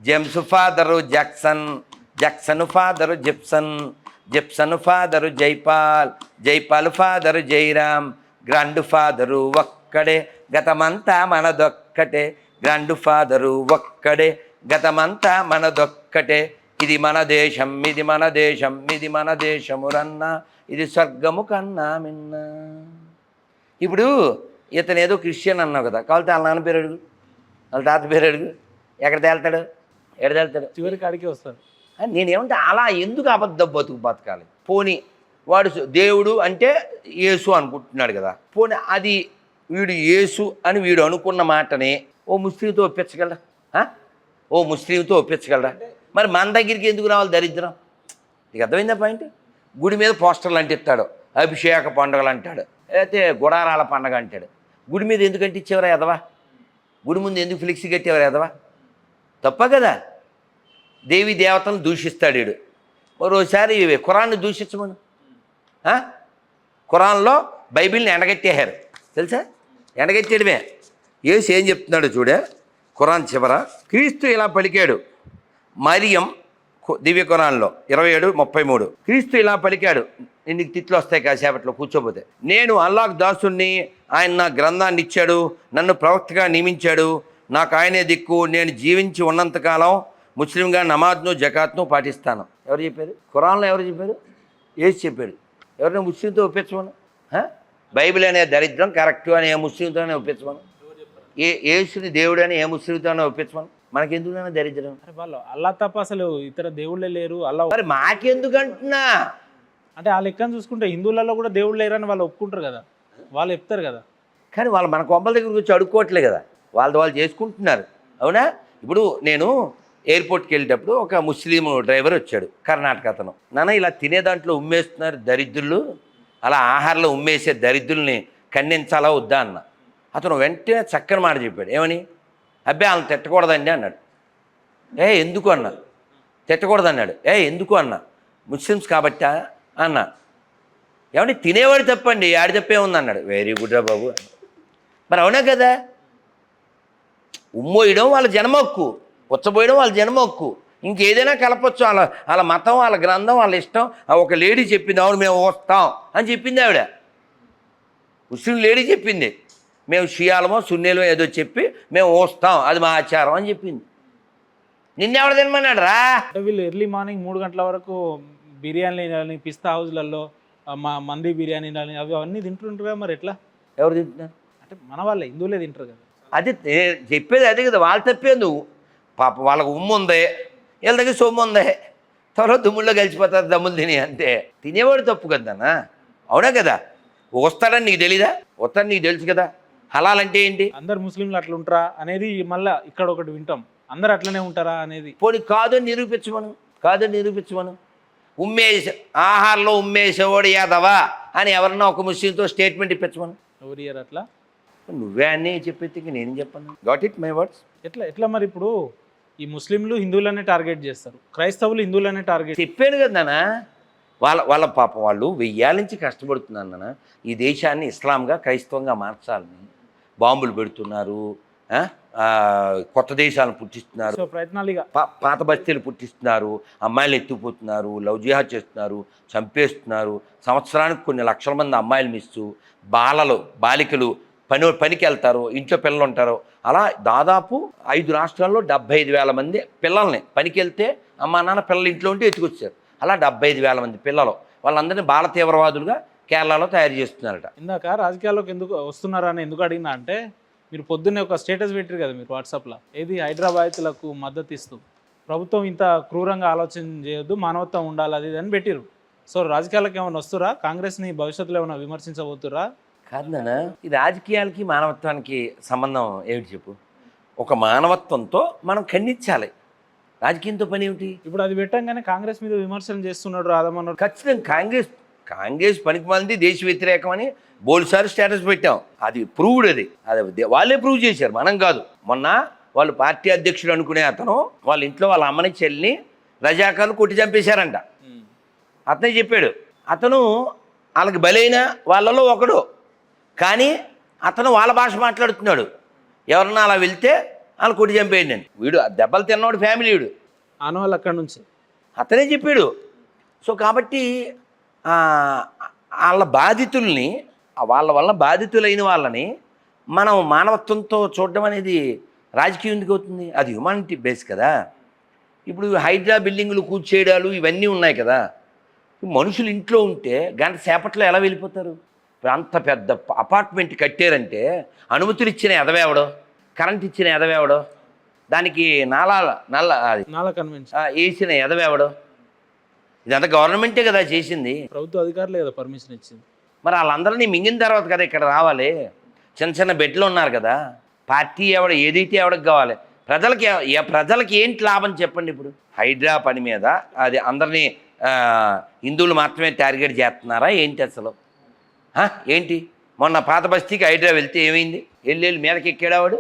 James father Jackson, Jackson father Gibson, Gibson father Jaipal, Jaipal father Jairam, grand father ఒక్కడే గతమంతా మనదొక్కటే, గ్రాండ్ ఫాదరు ఒక్కడే గతమంతా మనదొక్కటే, ఇది మన దేశం, ఇది మన దేశం, ఇది మన దేశమురన్న, ఇది స్వర్గము కన్నా మిన్న. ఇప్పుడు ఇతను ఏదో క్రిస్టియన్ అన్నావు కదా, కావాలంటే వాళ్ళ నాన్న పేరు అడుగు, వాళ్ళ తాత పేరు అడుగు, ఎక్కడ తేలుతాడు, ఎక్కడ తేలుతాడు? చివరికి కాడికి వస్తాడు. నేనేమంటే అలా ఎందుకు అబద్ధం బతకాలి? పోనీ వాడు దేవుడు అంటే యేసు అనుకుంటున్నాడు కదా, పోనీ అది వీడు యేసు అని వీడు అనుకున్న మాటని ఓ ముస్లింతో ఒప్పించగలరా? ఓ ముస్లింతో ఒప్పించగలరా? మరి మన దగ్గరికి ఎందుకు రావాలి దరిద్రం? నీకు అర్థమైందా పాయింట్? గుడి మీద పోస్టర్లు అంటిస్తాడు, అభిషేక పండుగలు అంటాడు, అయితే గుడారాల పండుగ అంటాడు. గుడి మీద ఎందుకు అంటించేవరా ఎదవా? గుడి ముందు ఎందుకు ఫ్లెక్సీ కట్టేవారు ఎదవా? తప్ప కదా. దేవి దేవతలను దూషిస్తాడు వీడు. మరోసారి ఖురాన్ని దూషించమను. ఖురాన్లో బైబిల్ని ఎండగట్టేశారు తెలుసా? ఎండగట్టేయడమే. యేసు ఏం చెప్తున్నాడు చూడే, ఖురాన్ చివర క్రీస్తు ఇలా పలికాడు. మరియం దివ్య ఖురాన్లో 27:33 క్రీస్తు ఇలా పలికాడు. నీకు తిట్లు వస్తాయి కాసేపట్లో కూర్చోపోతే. నేను అల్లాహ్ దాసుని, ఆయన నా గ్రంథాన్ని ఇచ్చాడు, నన్ను ప్రవక్తగా నియమించాడు, నాకు ఆయనే దిక్కు, నేను జీవించి ఉన్నంతకాలం ముస్లింగా నమాజ్ను జకాత్ను పాటిస్తాను. ఎవరు చెప్పారు? ఖురాన్లో ఎవరు చెప్పారు? యేసు చెప్పాడు. ఎవరైనా ముస్లింతో ఒప్పించమను. బైబిల్ అనే దరిద్రం కరెక్టు అని ఏ ముస్లింతోనే ఒప్పించమను. యేసుని దేవుడు అని ఏ ముస్లింతోనే ఒప్పించమను. మనకెందుకైనా దరిద్రం? వాళ్ళు అల్లా తప్ప అసలు ఇతర దేవుళ్ళే లేరు, అల్లా మరి మాకెందుకంటున్నా అంటే ఆ లెక్కను చూసుకుంటే హిందువులలో కూడా దేవుళ్ళు లేరని వాళ్ళు ఒప్పుకుంటారు కదా, వాళ్ళు చెప్తారు కదా. కానీ వాళ్ళు మన కొంపల దగ్గరికి వచ్చి అడుక్కోవట్లే కదా, వాళ్ళు చేసుకుంటున్నారు. అవునా? ఇప్పుడు నేను ఎయిర్పోర్ట్కి వెళ్ళేటప్పుడు ఒక ముస్లిం డ్రైవర్ వచ్చాడు, కర్ణాటక అతను. నాన్న ఇలా తినే దాంట్లో ఉమ్మేస్తున్నారు దరిద్రులు, అలా ఆహారంలో ఉమ్మేసే దరిద్రుల్ని ఖండించాలా వద్దా అన్న. అతను వెంటనే చక్కని మాట చెప్పాడు. ఏమని? అబ్బాయి వాళ్ళని తిట్టకూడదండి అన్నాడు. ఎందుకు అన్నా? తిట్టకూడదు అన్నాడు. ఎందుకు అన్నా? ముస్లిమ్స్ కాబట్టా అన్నా. ఏమంటే తినేవాడు తప్పండి, ఆడి తప్పే ఉంది అన్నాడు. వెరీ గుడ్ రా బాబు. మరి అవునా కదా? ఉమ్మోయడం వాళ్ళ జన్మ హక్కు, పుచ్చబోయడం వాళ్ళ జన్మ హక్కు. ఇంకేదైనా కలపచ్చు, వాళ్ళ మతం, వాళ్ళ గ్రంథం, వాళ్ళ ఇష్టం. ఒక లేడీ చెప్పింది, అవును మేము వస్తాం అని చెప్పింది ఆవిడ. ముస్లిం లేడీ చెప్పింది, మేము షియాలమో సున్నీలమో ఏదో చెప్పి మేము వస్తాం, అది మా ఆచారం అని చెప్పింది. నిన్నెవడ తినమన్నాడు రా? అంటే వీళ్ళు ఎర్లీ మార్నింగ్ 3 గంటల వరకు బిర్యానీలు తినాలని, పిస్తా హౌస్లలో మంది బిర్యానీ తినాలని అవన్నీ తింటుంటారు కదా. మరి ఎట్లా? ఎవరు తింటున్నారు? అంటే మన వాళ్ళే హిందువులే తింటారు కదా. అది చెప్పేది అదే కదా, వాళ్ళు తప్పే. నువ్వు పాప వాళ్ళకు ఉమ్ము ఉంది, వీళ్ళ దగ్గర సొమ్ము ఉంది, త్వరలో దుమ్ముల్లో కలిసిపోతారు దమ్ములు తిని, అంతే. తినేవాడు తప్పు కదన్నా, అవునా కదా? వస్తాడని నీకు తెలీదా? వస్తాడని నీకు తెలుసు కదా. హలాల్ అంటే ఏంటి? అందరు ముస్లింలు అట్లా ఉంటారా అనేది మళ్ళీ ఇక్కడ ఒకటి వింటాం, అందరు అట్లనే ఉంటారా అనేది. పోనీ కాదని నిరూపించమను, కాదని నిరూపించమను. ఆహారంలో ఉమ్మేసేవాడు యాదవా అని ఎవరన్నా ఒక ముస్లింతో స్టేట్మెంట్ ఇప్పించమను. ఎవరు ఇయర్ అట్లా? నువ్వే అన్నీ చెప్పేది నేనేం చెప్పను. Got it my words. ఎట్లా మరి ఇప్పుడు ఈ ముస్లింలు హిందువులనే టార్గెట్ చేస్తారు, క్రైస్తవులు హిందువులనే టార్గెట్. చెప్పాను కదా నాన్న, వాళ్ళ పాపం వాళ్ళు 1000 ఏళ్ళ నుంచి కష్టపడుతున్నాను నాన్న. ఈ దేశాన్ని ఇస్లాంగా క్రైస్తవంగా మార్చాలని బాంబులు పెడుతున్నారు, ఆ? ఆ, కొత్త దేశాలను పుట్టిస్తున్నారు, సో ప్రయత్నాలు ఇక పాత బస్తీలు పుట్టిస్తున్నారు, అమ్మాయిలు ఎత్తుకుపోతున్నారు, లవ్ జిహాద్ చేస్తున్నారు, చంపేస్తున్నారు, సంవత్సరానికి కొన్ని లక్షల మంది అమ్మాయిలు మిస్సు, బాలికలు పనికి వెళ్తారు, ఇంట్లో పిల్లలు ఉంటారు. అలా దాదాపు 5 రాష్ట్రాల్లో 75,000 మంది పిల్లల్ని పనికి వెళ్తే అమ్మా నాన్న పిల్లలు ఇంట్లో ఉంటే ఎత్తుకొచ్చారు. అలా 75,000 మంది పిల్లలు, వాళ్ళందరినీ బాల తీవ్రవాదులుగా కేరళలో తయారు చేస్తున్నారట. ఇందాక రాజకీయాల్లోకి ఎందుకు వస్తున్నారా అని ఎందుకు అడిగినా అంటే, మీరు పొద్దున్నే ఒక స్టేటస్ పెట్టారు కదా మీరు వాట్సాప్లో, ఏది హైదరాబాద్లకు మద్దతు ఇస్తూ ప్రభుత్వం ఇంత క్రూరంగా ఆలోచన చేయొద్దు, మానవత్వం ఉండాలి అది ఇది అని పెట్టిరు. సో రాజకీయాలకు ఏమైనా వస్తురా? కాంగ్రెస్ని భవిష్యత్తులో ఏమైనా విమర్శించబోతురా? కాదు నాన్న, ఈ రాజకీయాలకి మానవత్వానికి సంబంధం ఏమిటి చెప్పు? ఒక మానవత్వంతో మనం ఖండించాలి, రాజకీయంతో పని ఏమిటి? ఇప్పుడు అది పెట్టంగానే కాంగ్రెస్ మీద విమర్శలు చేస్తున్నాడు రాధమన్నోడు. ఖచ్చితంగా కాంగ్రెస్ పనికి మాలింది, దేశ వ్యతిరేకం అని బోల్సారి స్టేటస్ పెట్టాం. అది ప్రూవ్డ్, అది వాళ్ళే ప్రూవ్ చేశారు, మనం కాదు. మొన్న వాళ్ళు పార్టీ అధ్యక్షుడు అనుకునే అతను వాళ్ళ ఇంట్లో వాళ్ళ అమ్మని చెల్లిని రజాకాలు కొట్టి చంపేశారంట. అతనే చెప్పాడు. అతను వాళ్ళకి బలైన వాళ్ళలో ఒకడు, కానీ అతను వాళ్ళ భాష మాట్లాడుతున్నాడు. ఎవరన్నా అలా వెళ్తే వాళ్ళు కొట్టి చంపేయండి అని. వీడు దెబ్బలు తిన్నవాడు ఫ్యామిలీ, వీడు ఆనవాళ్ళు అక్కడి నుంచి అతనే చెప్పాడు. సో కాబట్టి వాళ్ళ బాధితుల్ని, వాళ్ళ వల్ల బాధితులైన వాళ్ళని మనం మానవత్వంతో చూడడం అనేది రాజకీయం ఎందుకు అవుతుంది? అది హ్యుమానిటీ బేస్ కదా. ఇప్పుడు హైడ్రా బిల్డింగులు కూల్చేయడాలు ఇవన్నీ ఉన్నాయి కదా. మనుషులు ఇంట్లో ఉంటే గంట సేపట్లో ఎలా వెళ్ళిపోతారు? ఇప్పుడు అంత పెద్ద అపార్ట్మెంట్ కట్టారంటే అనుమతులు ఇచ్చిన ఎదవేవడో, కరెంట్ ఇచ్చిన ఎదవేవడో, దానికి నాలా కన్వెన్షన్ వేసిన ఎదవేవడో, ఇదంతా గవర్నమెంటే కదా చేసింది, ప్రభుత్వ అధికారులే కదా పర్మిషన్ ఇచ్చింది. మరి వాళ్ళందరినీ మింగిన తర్వాత కదా ఇక్కడ రావాలి. చిన్న చిన్న బెడ్లు ఉన్నారు కదా, పార్టీ ఏదైతే ఎవడికి కావాలి, ప్రజలకి ఏంటి లాభం చెప్పండి? ఇప్పుడు హైడ్రా పని మీద అది అందరినీ హిందువులు మాత్రమే టార్గెట్ చేస్తున్నారా ఏంటి అసలు? ఏంటి మొన్న పాత బస్తీకి హైడ్రా వెళ్తే ఏమైంది? వెళ్ళి మీదకి ఎక్కాడా వాడు?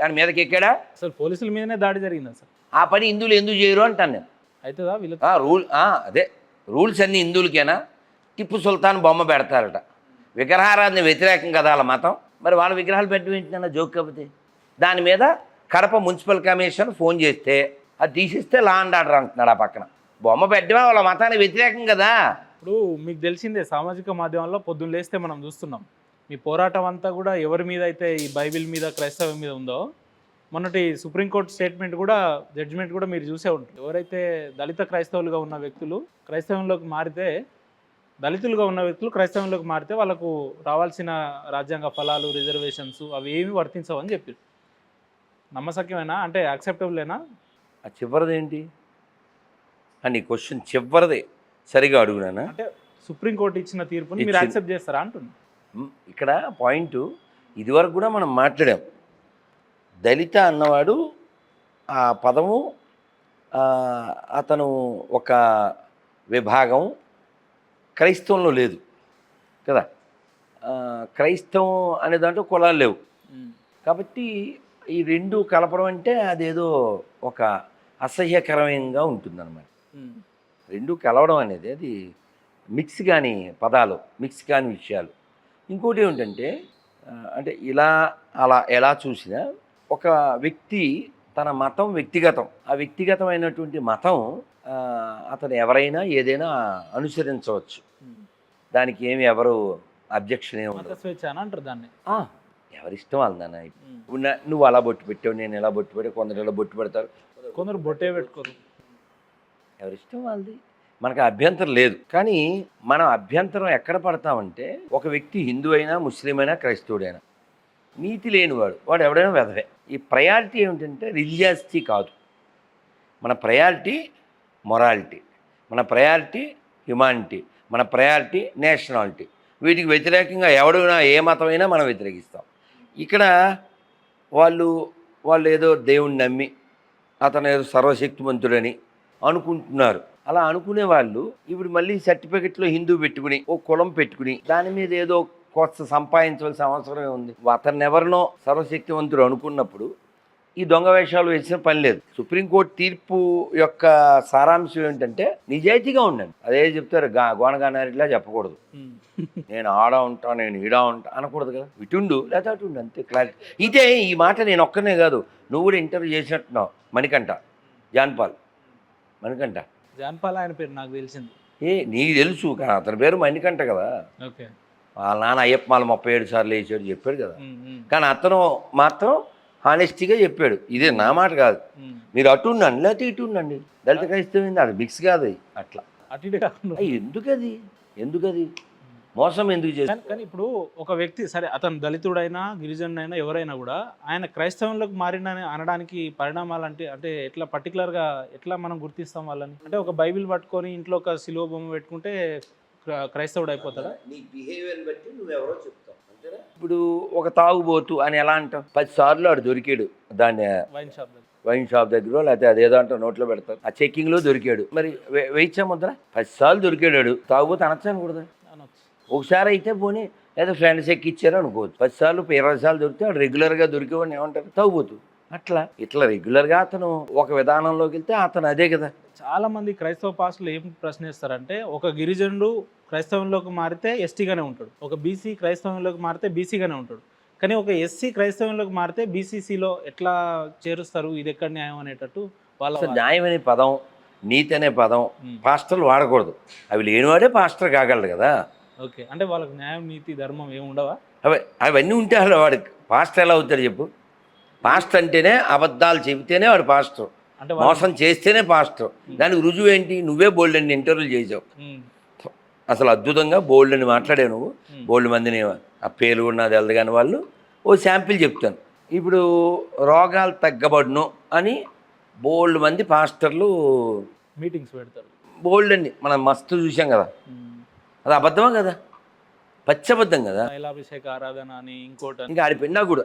అని మీదకి ఎక్కాడా? అసలు పోలీసుల మీదనే దాడి జరిగింది అసలు. ఆ పని హిందువులు ఎందుకు చేయరు అంటాను నేను. అవుతుందా వీళ్ళు? అదే రూల్స్ అన్నీ హిందువులకేనా? టిప్పు సుల్తాన్ బొమ్మ పెడతారట, విగ్రహారాధన వ్యతిరేకం కదా వాళ్ళ మతం. మరి వాళ్ళ విగ్రహాలు పెట్టిన జోక్ కాకపోతే దాని మీద కడప మున్సిపల్ కమిషన్ ఫోన్ చేస్తే అది తీసిస్తే లా అండ్ ఆర్డర్ అంటున్నాడు. ఆ పక్కన బొమ్మ పెట్టడమే వాళ్ళ మతానికి వ్యతిరేకం కదా. ఇప్పుడు మీకు తెలిసిందే, సామాజిక మాధ్యమాల్లో పొద్దున్న లేస్తే మనం చూస్తున్నాం, మీ పోరాటం అంతా కూడా ఎవరి మీద అయితే ఈ బైబిల్ మీద క్రైస్తవం మీద ఉందో, మొన్నటి సుప్రీంకోర్టు స్టేట్మెంట్ కూడా, జడ్జిమెంట్ కూడా మీరు చూసే ఉంటారు. ఎవరైతే దళిత క్రైస్తవులుగా ఉన్న వ్యక్తులు క్రైస్తవంలోకి మారితే, దళితులుగా ఉన్న వ్యక్తులు క్రైస్తవంలోకి మారితే వాళ్ళకు రావాల్సిన రాజ్యాంగ ఫలాలు, రిజర్వేషన్స్ అవి ఏమి వర్తించవని చెప్పారు. నమ్మశక్యమేనా? అంటే యాక్సెప్టబుల్లేనా? ఆ చివరిదేంటి అని క్వశ్చన్ చివరిదే సరిగా అడుగునా? అంటే సుప్రీంకోర్టు ఇచ్చిన తీర్పుని మీరు యాక్సెప్ట్ చేస్తారా అంటున్నా. ఇక్కడ పాయింట్ ఇదివరకు కూడా మనం మాట్లాడాం. దళిత అన్నవాడు ఆ పదము అతను ఒక విభాగం, క్రైస్తవంలో లేదు కదా. క్రైస్తవం అనే దాంట్లో కులాలు లేవు కాబట్టి ఈ రెండు కలపడం అంటే అదేదో ఒక అసహ్యకరంగా ఉంటుందన్నమాట. రెండు కలవడం అనేది అది మిక్స్ కాని పదాలు, మిక్స్ కాని విషయాలు. ఇంకోటి ఏమిటంటే అంటే ఇలా అలా ఎలా చూసినా ఒక వ్యక్తి తన మతం వ్యక్తిగతం, ఆ వ్యక్తిగతమైనటువంటి మతం అతను ఎవరైనా ఏదైనా అనుసరించవచ్చు, దానికి ఏమి ఎవరు అబ్జెక్షన్ ఏమి ఉండదు. స్వేచ్ఛ అని అంటారు దాన్ని. ఎవరిష్టం వాళ్ళదన్న. నువ్వు అలా బొట్టు పెట్టావు, నేను ఇలా బొట్టు పెట్టావు, కొందరు ఇలా బొట్టు పెడతారు, కొందరు బొట్టే పెట్టుకోరు. ఎవరిష్టం వాళ్ళది, మనకు అభ్యంతరం లేదు. కానీ మనం అభ్యంతరం ఎక్కడ పడతామంటే, ఒక వ్యక్తి హిందూ అయినా, ముస్లిం అయినా, క్రైస్తవుడైనా నీతి లేనివాడు, వాడు ఎవడైనా వెధవే. ఈ ప్రయారిటీ ఏమిటంటే రిలీజియాసిటీ కాదు, మన ప్రయారిటీ మొరాలిటీ, మన ప్రయారిటీ హ్యుమానిటీ, మన ప్రయారిటీ నేషనాలిటీ. వీటికి వ్యతిరేకంగా ఎవడైనా ఏ మతమైనా మనం వ్యతిరేకిస్తాం. ఇక్కడ వాళ్ళు ఏదో దేవుణ్ణి నమ్మి అతను ఏదో సర్వశక్తిమంతుడని అనుకుంటున్నారు. అలా అనుకునే వాళ్ళు ఇప్పుడు మళ్ళీ సర్టిఫికెట్లో హిందూ పెట్టుకుని, ఓ కులం పెట్టుకుని, దాని మీద ఏదో కొత్త సంపాదించవలసిన అవసరమే ఉంది. అతన్ని ఎవరినో సర్వశక్తివంతుడు అనుకున్నప్పుడు ఈ దొంగ వేషాలు వేసిన పని లేదు. సుప్రీంకోర్టు తీర్పు యొక్క సారాంశం ఏంటంటే నిజాయితీగా ఉండండి. అదే చెప్తారు గోనగానారిలా చెప్పకూడదు. నేను ఆడ ఉంటా, నేను ఈడా ఉంటా అనకూడదు కదా. ఇటుండు లేదా అటుండు, అంతే క్లారిటీ. ఇదే ఈ మాట నేను ఒక్కనే కాదు, నువ్వు కూడా ఇంటర్వ్యూ చేసినట్టున్నావు. మణికంఠ జాన్పాల్ ఆయన పేరు నాకు తెలిసింది. నీకు తెలుసు కానీ అతని పేరు మణికంఠ కదా. ఓకే. వాళ్ళ నాన్న అయ్యప్ప మాల 37 సార్లు వేసాడు చెప్పాడు కదా. కానీ అతను మాత్రం హానెస్టీగా చెప్పాడు, ఇదే నా మాట కాదు, మీరు అటు ఉండండి లేకపోతే ఇటు ఉండండి. దళిత క్రైస్తవం అది మిక్స్ కాదు. అట్లా అటు ఇటు కాకుండా ఎందుకది మోసం ఎందుకు చేస్తారు? కానీ ఇప్పుడు ఒక వ్యక్తి సరే అతను దళితుడైనా గిరిజనుడైనా ఎవరైనా కూడా ఆయన క్రైస్తవంలోకి మారిన అనడానికి పరిణామాలు అంటే ఎట్లా పర్టికులర్గా ఎట్లా మనం గుర్తిస్తాం వాళ్ళని? అంటే ఒక బైబిల్ పట్టుకొని ఇంట్లో ఒక సిలువ బొమ్మ పెట్టుకుంటే క్రైస్తవుడు అయిపోతాడా? నీ బిహేవియర్ బట్టి నువ్వెవరో చెప్తావు అంతేనా? ఇప్పుడు ఒక తాగుబోతు అని ఎలా అంటావు? 10 సార్లు వాడు దొరికాడు దాన్ని వైన్ షాప్ దగ్గర, లేకపోతే అదేదో అంటారు నోట్లో పెడతారు, ఆ చెక్కింగ్లో దొరికాడు. మరి వేయించా ముద్ర 10 సార్లు దొరికాడు తాగుబోతు అనొచ్చాను కూడా. ఒకసారి అయితే పోనీ లేదా ఫ్రెండ్స్ ఎక్కిచ్చారు అనుకోవచ్చు. 10 సార్లు 20 సార్లు దొరికితే వాడు రెగ్యులర్గా దొరికేవాడిని ఏమంటారు? తాగుబోతు. ఇట్లా రెగ్యులర్గా అతను ఒక విధానంలోకి వెళ్తే అతను అదే కదా. చాలా మంది క్రైస్తవ పాస్టర్లు ఏం ప్రశ్నిస్తారంటే ఒక గిరిజనుడు క్రైస్తవంలోకి మారితే ఎస్టీగానే ఉంటాడు, ఒక బీసీ క్రైస్తవంలోకి మారితే బీసీగానే ఉంటాడు, కానీ ఒక ఎస్సీ క్రైస్తవంలోకి మారితే బీసీసీలో ఎట్లా చేరుస్తారు, ఇది ఎక్కడ న్యాయం అనేటట్టు వాళ్ళ న్యాయం అనే పదం, నీతి అనే పదం పాస్టర్లు వాడకూడదు. అవి లేనివాడే పాస్టర్ కాగలడు కదా. ఓకే. అంటే వాళ్ళకి న్యాయం నీతి ధర్మం ఏమి ఉండవా? అవన్నీ ఉంటే అసలు వాడికి పాస్టర్ ఎలా అవుతాడు చెప్పు? పాస్టర్ అంటేనే అబద్ధాలు చెబితేనే వాడు పాస్టర్, అంటే మోసం చేస్తేనే పాస్టర్. దానికి రుజువు ఏంటి? నువ్వే బోల్డ్ అని ఇంటర్వ్యూలు చేసావు, అసలు అద్భుతంగా బోల్డ్ అని మాట్లాడావు నువ్వు. బోల్డ్ మందిని ఆ పేరు ఉన్నది వెళ్ళదు కానీ వాళ్ళు ఓ శాంపిల్ చెప్తాను. ఇప్పుడు రోగాలు తగ్గబడును అని బోల్డ్ మంది పాస్టర్లు మీటింగ్స్ పెడతారు. బోల్డ్ అండి మనం మస్తు చూసాం కదా. అది అబద్ధమా కదా? పచ్చబద్ధం కదా. తైలాభిషేక ఆరాధన అని ఇంకోటి ఇంకా ఆడిపోయినా కూడా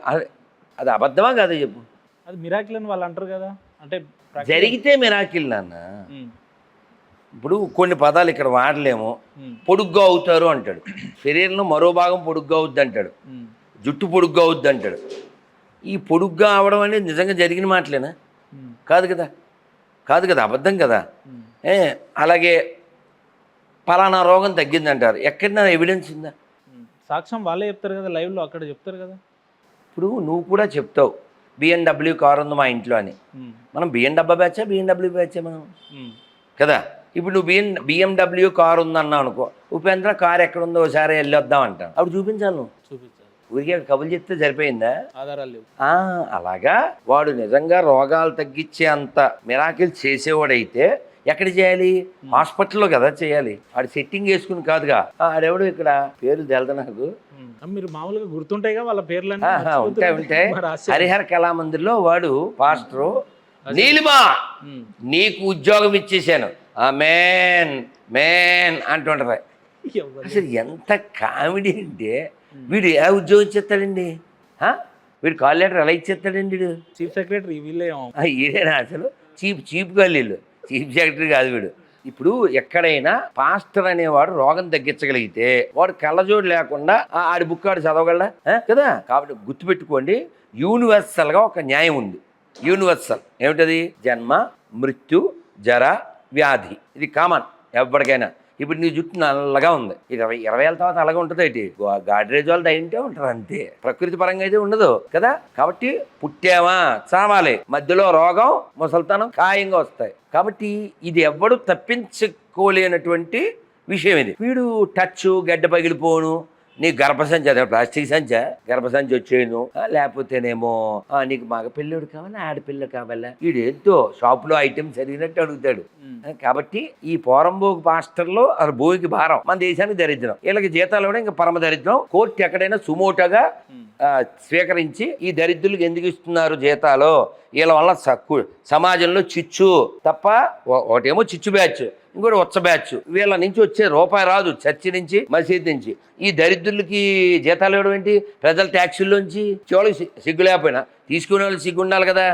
అది అబద్ధమా కదా చెప్పు? అది మిరాకిల్ అని వాళ్ళు అంటారు కదా. అంటే జరిగితే మిరాకిల్ నాన్న. ఇప్పుడు కొన్ని పదాలు ఇక్కడ వాడలేము. పొడుగ్గా అవుతారు అంటాడు, శరీరంలో మరో భాగం పొడుగ్గా అవుద్ది అంటాడు, జుట్టు పొడుగ్గా అవుద్ది అంటాడు. ఈ పొడుగ్గా అవడం అనేది నిజంగా జరిగిన మాటలేనా? కాదు కదా, అబద్ధం కదా. అలాగే పలానా రోగం తగ్గిందంటారు, ఎక్కడైనా ఎవిడెన్స్ ఉందా? సాక్ష్యం వాళ్ళే చెప్తారు కదా, లైవ్లో అక్కడ చెప్తారు కదా. ఇప్పుడు నువ్వు కూడా చెప్తావు BMW కారు ఉంది మా ఇంట్లో అని. మనం BMW బ్యాచా మనం కదా. ఇప్పుడు నువ్వు BMW కారు ఉందన్నావు అనుకో, ఉపేంద్ర కారు ఎక్కడ ఉందో ఒకసారి వెళ్ళొద్దాం అంటాను. అప్పుడు చూపించాలి, నువ్వు ఊరికే కబుర్లు చెప్తే సరిపోయిందా? ఆధారాలు లేవు. అలాగా వాడు నిజంగా రోగాలు తగ్గించే అంత మిరాకిల్ చేసేవాడైతే ఎక్కడ చేయాలి? హాస్పిటల్లో కదా చేయాలి. వాడు సెట్టింగ్ వేసుకుని కాదుగా. ఆడెవడు ఇక్కడ పేరు తెలదు నాకు. మీరు మామూలుగా గుర్తుంటాయిగా వాళ్ళ పేర్లు? ఉంటాయి. హరిహర కళామందిర్లో వాడు పాస్టరు, నీలిమా నీకు ఉద్యోగం ఇచ్చేసాను మేన్ అంటుంటారు. అసలు ఎంత కామెడీ అంటే, వీడు ఎలా ఉద్యోగం ఇచ్చేస్తాడండి? వీడు కాల్ లెటర్ ఎలా ఇచ్చేస్తాడండి? వీడు చీఫ్ సెక్రటరీ. వీడేనా అసలు? చీఫ్ వీళ్ళు చీఫ్ సెక్రటరీ కాదు వీడు. ఇప్పుడు ఎక్కడైనా పాస్టర్ అనేవాడు రోగం తగ్గించగలిగితే వాడు కళ్ళజోడు లేకుండా ఆడి బుక్ ఆడు చదవగలడా కదా. కాబట్టి గుర్తుపెట్టుకోండి, యూనివర్సల్గా ఒక న్యాయం ఉంది. యూనివర్సల్ ఏమిటది? జన్మ, మృత్యు, జర, వ్యాధి. ఇది కామన్ ఎవరికైనా. ఇప్పుడు నీ జుట్టు నల్లగా ఉంది, 20 ఏళ్ళ తర్వాత అలాగే ఉంటుంది. ఏంటి గాడ్రేజ్ వాళ్ళు దయింటే ఉంటారు అంతే, ప్రకృతి పరంగా అయితే ఉండదు కదా. కాబట్టి పుట్టామా చావాలి, మధ్యలో రోగం ముసల్తనం ఖాయంగా వస్తాయి. కాబట్టి ఇది ఎవ్వడు తప్పించుకోలేనటువంటి విషయం ఇది. వీడు టచ్ గడ్డ పగిలిపోను, నీ గర్భసంచి అదే ప్లాస్టిక్ సంచ గర్భసంచి వచ్చేయను, లేకపోతేనేమో నీకు మగ పిల్లడు కావాలా ఆడపిల్ల కావాలా, వీడు ఎంతో షాపులో ఐటమ్స్ జరిగినట్టు అడుగుతాడు. కాబట్టి ఈ పోరంబోగు పాస్టర్లో అది భూమికి భారం, మన దేశానికి దరిద్రం. వీళ్ళకి జీతాలు కూడా ఇంకా పరమ దరిద్రం. కోర్టు ఎక్కడైనా సుమోటోగా స్వీకరించి ఈ దరిద్రులకు ఎందుకు ఇస్తున్నారు జీతాలు, వీళ్ళ వల్ల సమాజంలో చిచ్చు తప్ప. ఒకటేమో చిచ్చు బ్యాచ్, ఇంకోటి ఉచ్చ బ్యాచ్. వీళ్ళ నుంచి వచ్చే రూపాయి రాదు, చర్చి నుంచి మసీద్ నుంచి. ఈ దరిద్రులకి జీతాలు ఇవ్వడం ఏంటి? ప్రజల ట్యాక్సీల్లోంచి. చివరికి సిగ్గు లేకపోయినా తీసుకునే వాళ్ళు సిగ్గు ఉండాలి కదా.